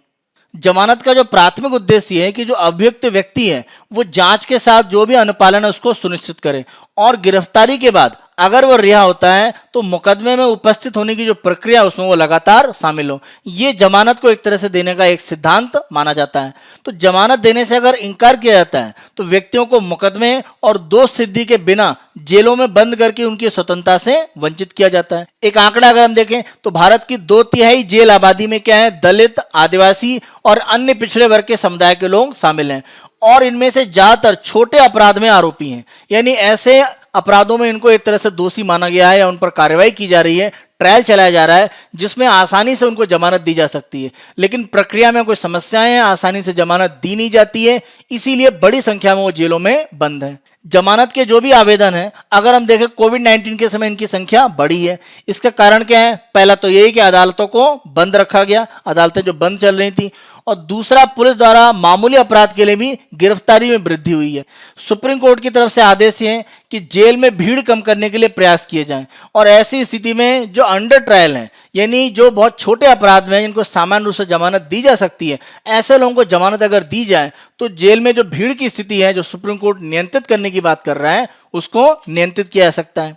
जमानत का जो प्राथमिक उद्देश्य है कि जो अभियुक्त व्यक्ति है वो जांच के साथ जो भी अनुपालन है उसको सुनिश्चित करे और गिरफ्तारी के बाद अगर वो रिहा होता है तो मुकदमे में उपस्थित होने की जो प्रक्रिया उसमें वो लगातार शामिल हो। ये जमानत को एक तरह से देने का एक सिद्धांत माना जाता है। तो जमानत देने से अगर इनकार किया जाता है तो व्यक्तियों को मुकदमे और दोष सिद्धि के बिना जेलों में बंद करके उनकी स्वतंत्रता से वंचित किया जाता है। एक आंकड़ा अगर हम देखें तो भारत की 2/3 जेल आबादी में क्या है, दलित, आदिवासी और अन्य पिछड़े वर्ग के समुदाय के लोग शामिल हैं और इनमें से ज्यादातर छोटे अपराध में आरोपी हैं। यानी ऐसे अपराधों में इनको एक तरह से दोषी माना गया है या उन पर कार्रवाई की जा रही है, ट्रायल चलाया जा रहा है जिसमें आसानी से उनको जमानत दी जा सकती है। लेकिन प्रक्रिया में कोई समस्याएं हैं, आसानी से जमानत दी नहीं जाती है, इसीलिए बड़ी संख्या में वो जेलों में बंद है। जमानत के जो भी आवेदन है अगर हम देखें कोविड-19 के समय इनकी संख्या बढ़ी है। इसका कारण क्या है? पहला तो यही कि अदालतों को बंद रखा गया, अदालतें जो बंद चल रही थी, और दूसरा पुलिस द्वारा मामूली अपराध के लिए भी गिरफ्तारी में वृद्धि हुई है। सुप्रीम कोर्ट की तरफ से आदेश है कि जेल में भीड़ कम करने के लिए प्रयास किए जाएं और ऐसी स्थिति में जो अंडर ट्रायल हैं यानी जो बहुत छोटे अपराध में जिनको सामान्य रूप से जमानत दी जा सकती है, ऐसे लोगों को जमानत अगर दी जाए तो जेल में जो भीड़ की स्थिति है जो सुप्रीम कोर्ट नियंत्रित करने की बात कर रहा है उसको नियंत्रित किया जा सकता है।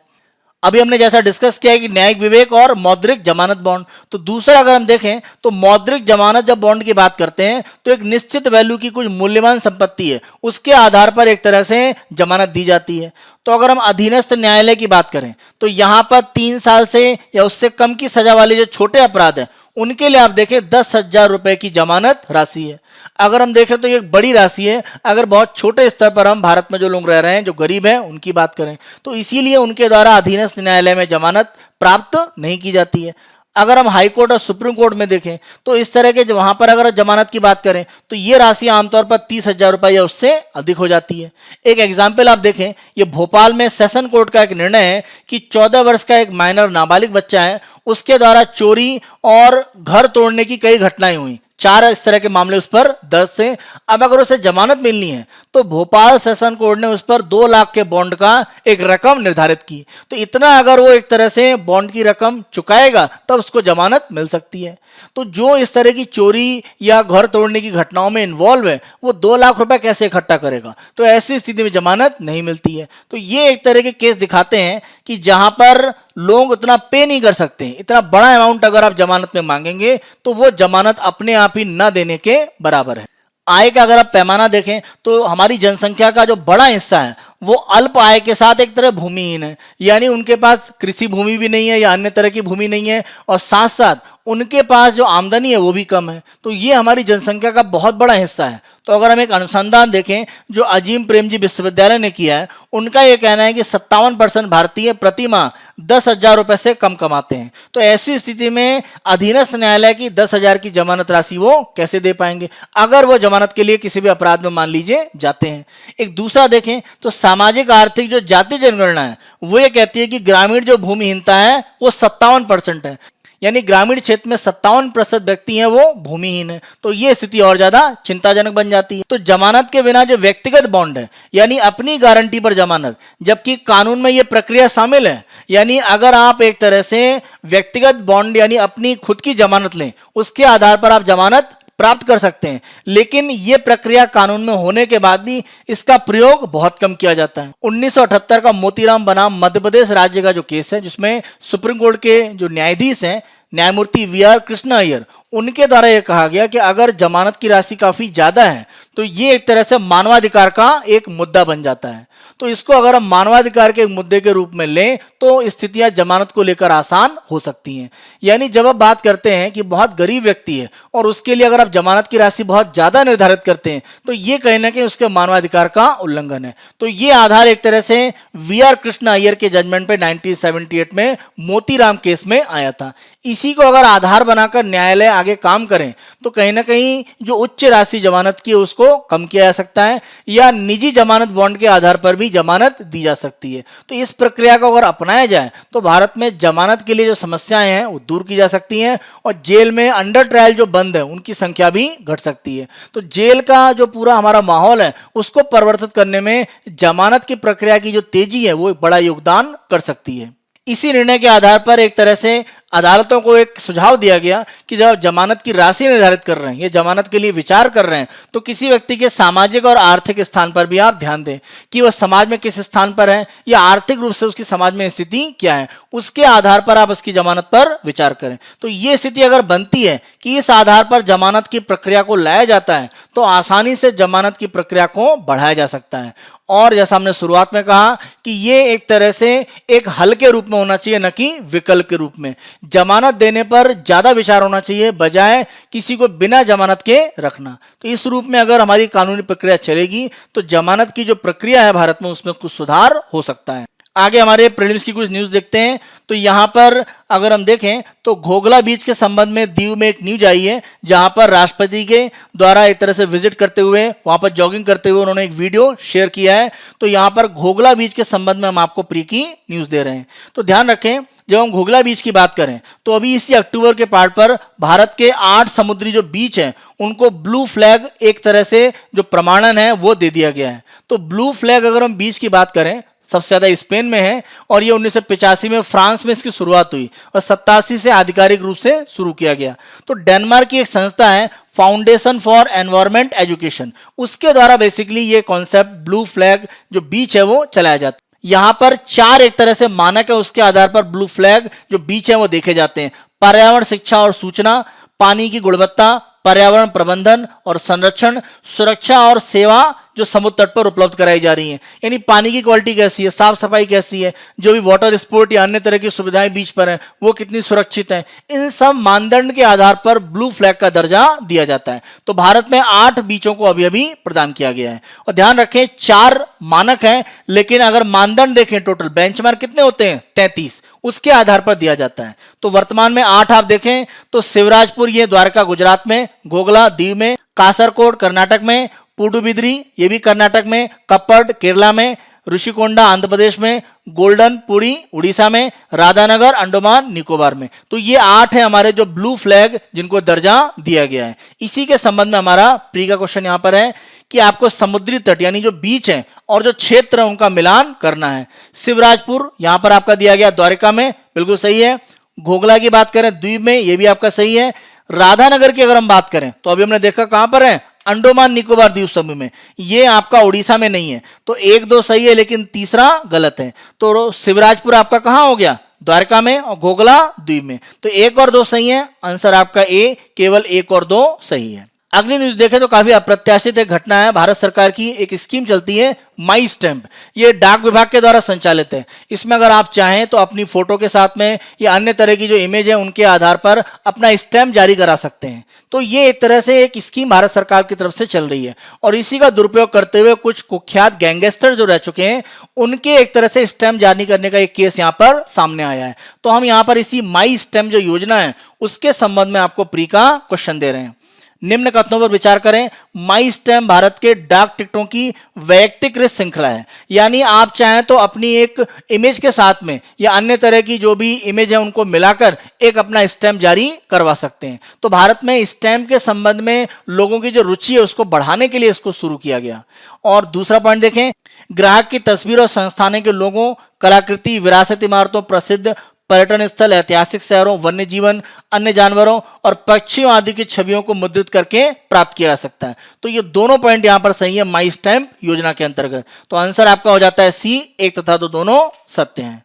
अभी हमने जैसा डिस्कस किया है कि न्यायिक विवेक और मौद्रिक जमानत बॉन्ड। तो दूसरा अगर हम देखें तो मौद्रिक जमानत जब बॉन्ड की बात करते हैं तो एक निश्चित वैल्यू की कुछ मूल्यवान संपत्ति है, उसके आधार पर एक तरह से जमानत दी जाती है। तो अगर हम अधीनस्थ न्यायालय की बात करें तो यहां पर 3 साल से या उससे कम की सजा वाले जो छोटे अपराध हैं उनके लिए आप देखें 10,000 रुपए की जमानत राशि है। अगर हम देखें तो ये एक बड़ी राशि है। अगर बहुत छोटे स्तर पर हम भारत में जो लोग रह रहे हैं, जो गरीब हैं, उनकी बात करें तो इसीलिए उनके द्वारा अधीनस्थ न्यायालय में जमानत प्राप्त नहीं की जाती है। अगर हम हाई कोर्ट और सुप्रीम कोर्ट में देखें तो इस तरह के वहां पर अगर जमानत की बात करें तो ये राशि आमतौर पर 30,000 रुपए या उससे अधिक हो जाती है। एक एग्जाम्पल आप देखें, ये भोपाल में सेशन कोर्ट का एक निर्णय है कि 14 वर्ष का एक माइनर नाबालिग बच्चा है, उसके द्वारा चोरी और घर तोड़ने की कई घटनाएं हुई। 4 इस तरह के मामले उस पर दर्ज थे। अब अगर उसे जमानत मिलनी है तो भोपाल सेशन कोर्ट ने उस पर 2 लाख के बॉन्ड का एक रकम निर्धारित की। तो इतना अगर वो एक तरह से बॉन्ड की रकम चुकाएगा तब उसको जमानत मिल सकती है। तो जो इस तरह की चोरी या घर तोड़ने की घटनाओं में इन्वॉल्व है वो 2 लाख रुपए कैसे इकट्ठा करेगा? तो ऐसी स्थिति में जमानत नहीं मिलती है। तो ये एक तरह के केस दिखाते हैं कि जहां पर लोग उतना पे नहीं कर सकते, इतना बड़ा अमाउंट अगर आप जमानत में मांगेंगे तो वो जमानत अपने आप ही न देने के बराबर है। आय का अगर आप पैमाना देखें तो हमारी जनसंख्या का जो बड़ा हिस्सा है वो अल्प आय के साथ एक तरह भूमिहीन है, यानी उनके पास कृषि भूमि भी नहीं है या अन्य तरह की भूमि नहीं है, और साथ साथ उनके पास जो आमदनी है वो भी कम है। तो ये हमारी जनसंख्या का बहुत बड़ा हिस्सा है। तो अगर हम एक अनुसंधान देखें जो अजीम प्रेमजी विश्वविद्यालय ने किया है, उनका यह कहना है कि 57% भारतीय प्रति माह 10,000 रुपए से कम कमाते हैं। तो ऐसी स्थिति में अधीनस्थ न्यायालय की 10,000 की जमानत राशि वो कैसे दे पाएंगे अगर वो जमानत के लिए किसी भी अपराध में मान लीजिए जाते हैं। एक दूसरा देखें तो सामाजिक आर्थिक जो जाति जनगणना है वो ये कहती है कि ग्रामीण जो भूमिहीनता है वो 57% है, यानी ग्रामीण क्षेत्र में 57% व्यक्ति हैं वो भूमिहीन है। तो ये स्थिति और ज्यादा चिंताजनक बन जाती है। तो जमानत के बिना जो व्यक्तिगत बॉन्ड है यानी अपनी गारंटी पर जमानत, जबकि कानून में ये प्रक्रिया शामिल है, यानी अगर आप एक तरह से व्यक्तिगत बॉन्ड यानी अपनी खुद की जमानत लें उसके आधार पर आप जमानत प्राप्त कर सकते हैं, लेकिन यह प्रक्रिया कानून में होने के बाद भी इसका प्रयोग बहुत कम किया जाता है। 1978 का मोतीराम बनाम मध्य प्रदेश राज्य का जो केस है जिसमें सुप्रीम कोर्ट के जो न्यायाधीश हैं न्यायमूर्ति वी.आर. कृष्णा अय्यर, उनके द्वारा यह कहा गया कि अगर जमानत की राशि काफी ज्यादा है तो ये एक तरह से मानवाधिकार का एक मुद्दा बन जाता है। तो इसको अगर हम मानवाधिकार के एक मुद्दे के रूप में लें तो स्थितियां जमानत को लेकर आसान हो सकती हैं। यानी जब आप बात करते हैं कि बहुत गरीब व्यक्ति है और उसके लिए अगर आप जमानत की राशि बहुत ज्यादा निर्धारित करते हैं तो ये कहीं ना कहीं उसके मानवाधिकार का उल्लंघन है। तो ये आधार एक तरह से वी.आर. कृष्णा अय्यर के जजमेंट पे 1978 में मोतीराम केस में आया था। इसी को अगर आधार बनाकर न्यायालय आगे काम करें तो कहीं ना कहीं जो उच्च राशि जमानत की उसको कम किया जा सकता है या निजी जमानत बॉन्ड के आधार पर भी जमानत दी जा सकती है। तो इस प्रक्रिया को अगर अपनाया जाए तो भारत में जमानत के लिए जो समस्याएं हैं वो दूर की जा सकती हैं और जेल में अंडर ट्रायल जो बंद है उनकी संख्या भी घट सकती है। तो जेल का जो पूरा हमारा माहौल है उसको परिवर्तित करने में जमानत की प्रक्रिया की जो तेजी है वो एक बड़ा योगदान कर सकती है। इसी निर्णय के आधार पर एक तरह से अदालतों को एक सुझाव दिया गया कि जब आप जमानत की राशि निर्धारित कर रहे हैं या जमानत के लिए विचार कर रहे हैं तो किसी व्यक्ति के सामाजिक और आर्थिक स्थान पर भी आप ध्यान दें कि वह समाज में किस स्थान पर है या आर्थिक रूप से उसकी समाज में स्थिति क्या है, उसके आधार पर आप उसकी जमानत पर विचार करें। तो ये स्थिति अगर बनती है कि इस आधार पर जमानत की प्रक्रिया को लाया जाता है तो आसानी से जमानत की प्रक्रिया को बढ़ाया जा सकता है। और जैसा हमने शुरुआत में कहा कि ये एक तरह से एक हल के रूप में होना चाहिए न कि विकल्प के रूप में। जमानत देने पर ज्यादा विचार होना चाहिए बजाय किसी को बिना जमानत के रखना। तो इस रूप में अगर हमारी कानूनी प्रक्रिया चलेगी तो जमानत की जो प्रक्रिया है भारत में उसमें कुछ सुधार हो सकता है। आगे हमारे प्रीलिम्स की कुछ न्यूज देखते हैं। तो यहां पर अगर हम देखें तो घोघला बीच के संबंध में दीव में एक न्यूज आई है जहां पर राष्ट्रपति के द्वारा एक तरह से विजिट करते हुए वहां पर जॉगिंग करते हुए उन्होंने एक वीडियो शेयर किया है। तो यहां पर घोघला बीच के संबंध में हम आपको प्री की न्यूज दे रहे हैं। तो ध्यान रखें जब हम घोघला बीच की बात करें तो अभी इसी अक्टूबर के पार्ट पर भारत के 8 समुद्री जो बीच हैं उनको ब्लू फ्लैग एक तरह से जो प्रमाणन है वो दे दिया गया है। तो ब्लू फ्लैग अगर हम बीच की बात करें सबसे ज्यादा स्पेन में है और ये 1985 में फ्रांस में इसकी शुरुआत हुई और 87 से आधिकारिक रूप से शुरू किया गया। तो डेनमार्क की एक संस्था है फाउंडेशन फॉर एनवायरमेंट एजुकेशन, उसके द्वारा बेसिकली ये कॉन्सेप्ट ब्लू फ्लैग जो बीच है वो चलाया जाता है। यहाँ पर 4 एक तरह से मानक है, उसके आधार पर ब्लू फ्लैग जो बीच है वो देखे जाते हैं। पर्यावरण, शिक्षा और सूचना, पानी की गुणवत्ता, पर्यावरण प्रबंधन और संरक्षण, सुरक्षा और सेवा जो समुद्र तट पर उपलब्ध कराई जा रही हैं, यानी पानी की क्वालिटी कैसी है, साफ सफाई कैसी है, जो भी वाटर स्पोर्ट या अन्य तरह की सुविधाएं बीच पर हैं वो कितनी सुरक्षित हैं, इन सब मानदंड के आधार पर ब्लू फ्लैग का दर्जा दिया जाता है। तो भारत में 8 बीचों को अभी अभी प्रदान किया गया है। और ध्यान रखें 4 मानक हैं, लेकिन अगर मानदंड देखें टोटल बेंचमार्क कितने होते हैं 33, उसके आधार पर दिया जाता है। तो वर्तमान में 8 आप देखें तो शिवराजपुर ये द्वारका गुजरात में, घोघला दीव में, कासरकोड कर्नाटक में, पुडुबिद्री ये भी कर्नाटक में, कप्पड केरला में, ऋषिकोंडा आंध्र प्रदेश में, गोल्डन पुरी उड़ीसा में, राधानगर अंडमान निकोबार में। तो ये 8 है हमारे जो ब्लू फ्लैग जिनको दर्जा दिया गया है। इसी के संबंध में हमारा प्री का क्वेश्चन यहां पर है कि आपको समुद्री तट यानी जो बीच है और जो क्षेत्र है उनका मिलान करना है। शिवराजपुर यहां पर आपका दिया गया द्वारका में, बिल्कुल सही है। घोघला की बात करें द्वीप में, ये भी आपका सही है। राधानगर की अगर हम बात करें तो अभी हमने देखा कहां पर है, अंडमान निकोबार द्वीप समूह में, ये आपका उड़ीसा में नहीं है। तो 1 2 सही है, लेकिन तीसरा गलत है। तो शिवराजपुर आपका कहां हो गया, द्वारका में, और घोघला द्वीप में। तो 1 और 2 सही है, आंसर आपका ए, केवल 1 और 2 सही है। अगली न्यूज देखें तो काफी अप्रत्याशित एक घटना है। भारत सरकार की एक स्कीम चलती है माई स्टैंप, ये डाक विभाग के द्वारा संचालित है। इसमें अगर आप चाहें तो अपनी फोटो के साथ में या अन्य तरह की जो इमेज है उनके आधार पर अपना स्टैंप जारी करा सकते हैं। तो ये एक तरह से एक स्कीम भारत सरकार की तरफ से चल रही है, और इसी का दुरुपयोग करते हुए कुछ कुख्यात गैंगस्टर जो रह चुके हैं उनके एक तरह से स्टैंप जारी करने का एक केस यहाँ पर सामने आया है। तो हम यहाँ पर इसी माई स्टैंप जो योजना है उसके संबंध में आपको प्री का क्वेश्चन दे रहे हैं। निम्न कथनों पर विचार करें। माई स्टैम्प भारत के डाक टिकटों की वैयक्तिकृत श्रृंखला है, यानी आप चाहें तो अपनी एक इमेज के साथ में या अन्य तरह की जो भी इमेज है उनको मिलाकर एक अपना स्टैम्प जारी करवा सकते हैं। तो भारत में स्टैम्प के संबंध में लोगों की जो रुचि है उसको बढ़ाने के लिए इसको शुरू किया गया। और दूसरा पॉइंट देखें, ग्राहक की तस्वीर और संस्थाने के लोगों, कलाकृति, विरासत इमारतों, प्रसिद्ध पर्यटन स्थल, ऐतिहासिक शहरों, वन्य जीवन, अन्य जानवरों और पक्षियों आदि की छवियों को मुद्रित करके प्राप्त किया जा सकता है। तो ये दोनों पॉइंट यहां पर सही है माई स्टैम्प योजना के अंतर्गत। तो आंसर आपका हो जाता है सी, 1 तथा 2 दोनों सत्य हैं।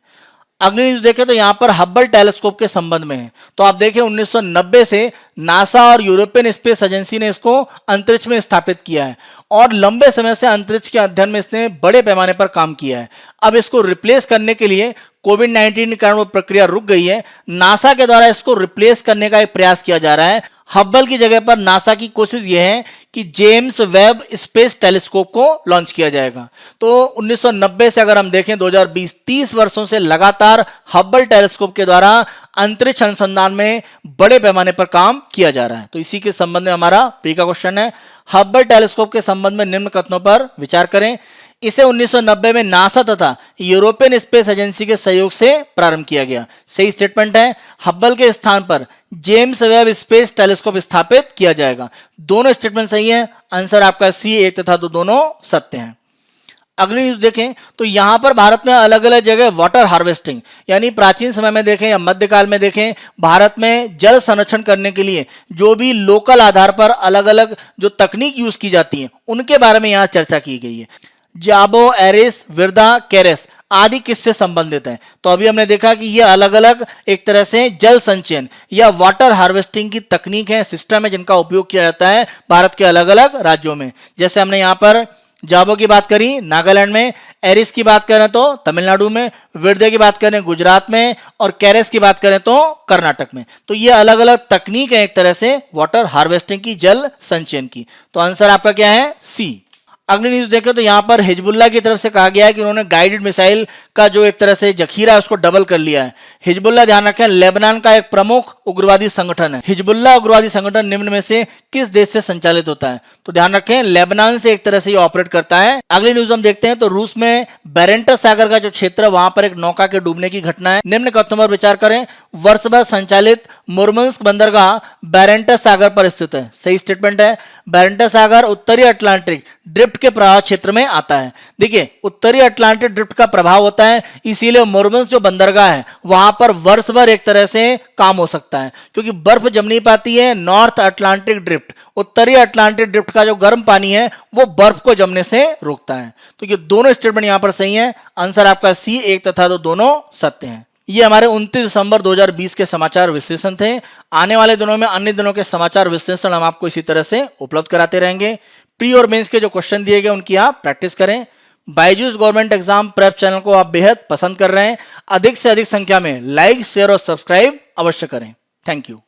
अगली न्यूज देखें तो यहां पर हब्बल टेलीस्कोप के संबंध में है। तो आप देखें 1990 से नासा और यूरोपियन स्पेस एजेंसी ने इसको अंतरिक्ष में स्थापित किया है, और लंबे समय से अंतरिक्ष के अध्ययन में इसने बड़े पैमाने पर काम किया है। अब इसको रिप्लेस करने के लिए कोविड-19 के कारण वो प्रक्रिया रुक गई है। नासा के द्वारा इसको रिप्लेस करने का एक प्रयास किया जा रहा है। हब्बल की जगह पर नासा की कोशिश यह है कि जेम्स वेब स्पेस टेलीस्कोप को लॉन्च किया जाएगा। तो 1990 से अगर हम देखें 2020, 30 वर्षों से लगातार हब्बल टेलीस्कोप के द्वारा अंतरिक्ष अनुसंधान में बड़े पैमाने पर काम किया जा रहा है। तो इसी के संबंध में हमारा प्री का क्वेश्चन है। हब्बल टेलीस्कोप के संबंध में निम्न कथनों पर विचार करें। इसे 1990 में नासा तथा यूरोपियन स्पेस एजेंसी के सहयोग से प्रारंभ किया गया। सही स्टेटमेंट है। हब्बल के स्थान पर जेम्स वेब स्पेस टेलीस्कोप स्थापित किया जाएगा। दोनों स्टेटमेंट सही है। आंसर आपका सी, 1 तथा 2 दोनों सत्य हैं। अगली न्यूज देखें तो यहां पर भारत में अलग अलग जगह वाटर हार्वेस्टिंग, यानी प्राचीन समय में देखें या मध्यकाल में देखें, भारत में जल संरक्षण करने के लिए जो भी लोकल आधार पर अलग अलग जो तकनीक यूज की जाती है उनके बारे में यहां चर्चा की गई है। जाबो, एरिस, विरदा, केरेस आदि किससे संबंधित हैं? तो अभी हमने देखा कि ये अलग अलग एक तरह से जल संचयन या वाटर हार्वेस्टिंग की तकनीक है, सिस्टम है, जिनका उपयोग किया जाता है भारत के अलग अलग राज्यों में। जैसे हमने यहाँ पर जाबो की बात करी नागालैंड में, एरिस की बात करें तो तमिलनाडु में, विरदे की बात करें गुजरात में, और केरेस की बात करें तो कर्नाटक में। तो ये अलग अलग तकनीक है एक तरह से वाटर हार्वेस्टिंग की, जल संचयन की। तो आंसर आपका क्या है? सी। अगली न्यूज देखें तो यहां पर हिजबुल्लाह की तरफ से कहा गया है कि उन्होंने गाइडेड मिसाइल का जो एक तरह से जखीरा है उसको डबल कर लिया है। हिजबुल्लाह, ध्यान रखें, लेबनान का एक प्रमुख उग्रवादी संगठन है। हिजबुल्लाह उग्रवादी संगठन निम्न में से किस देश से संचालित होता है? तो ध्यान रखें, लेबनान से एक तरह से ये ऑपरेट करता है। अगली न्यूज हम देखते हैं तो रूस में बेरेंटस सागर का जो क्षेत्र है वहां पर एक नौका के डूबने की घटना है। निम्न कथनों पर विचार करें। वर्ष भर संचालित मुर्मंस्क बंदरगाह बेरेंटस सागर पर स्थित है। सही स्टेटमेंट है। बेरेंटस सागर उत्तरी अटलांटिक ड्रिफ्ट ड्रिफ्ट के प्रभाव क्षेत्र में आता है। देखिए, उत्तरी अटलांटिक ड्रिफ्ट का प्रभाव होता है, इसीलिए मुरमंस जो बंदरगाह है वहां पर वर्ष भर एक तरह से काम हो सकता है, क्योंकि बर्फ जम नहीं पाती है। नॉर्थ अटलांटिक ड्रिफ्ट, उत्तरी अटलांटिक ड्रिफ्ट का जो गर्म पानी है वो बर्फ को जमने से रोकता है। तो ये दोनों स्टेटमेंट यहां पर सही है। आंसर आपका सी, एक तथा दो दोनों सत्य हैं। ये हमारे 29 दिसंबर 2020 के समाचार विश्लेषण थे। आने वाले दिनों में अन्य दिनों के समाचार विश्लेषण हम आपको इसी तरह से उपलब्ध कराते रहेंगे। प्री और मेंस के जो क्वेश्चन दिए गए उनकी आप प्रैक्टिस करें। Byju's government exam prep channel को आप बेहद पसंद कर रहे हैं, अधिक से अधिक संख्या में लाइक, शेयर और सब्सक्राइब अवश्य करें। Thank you.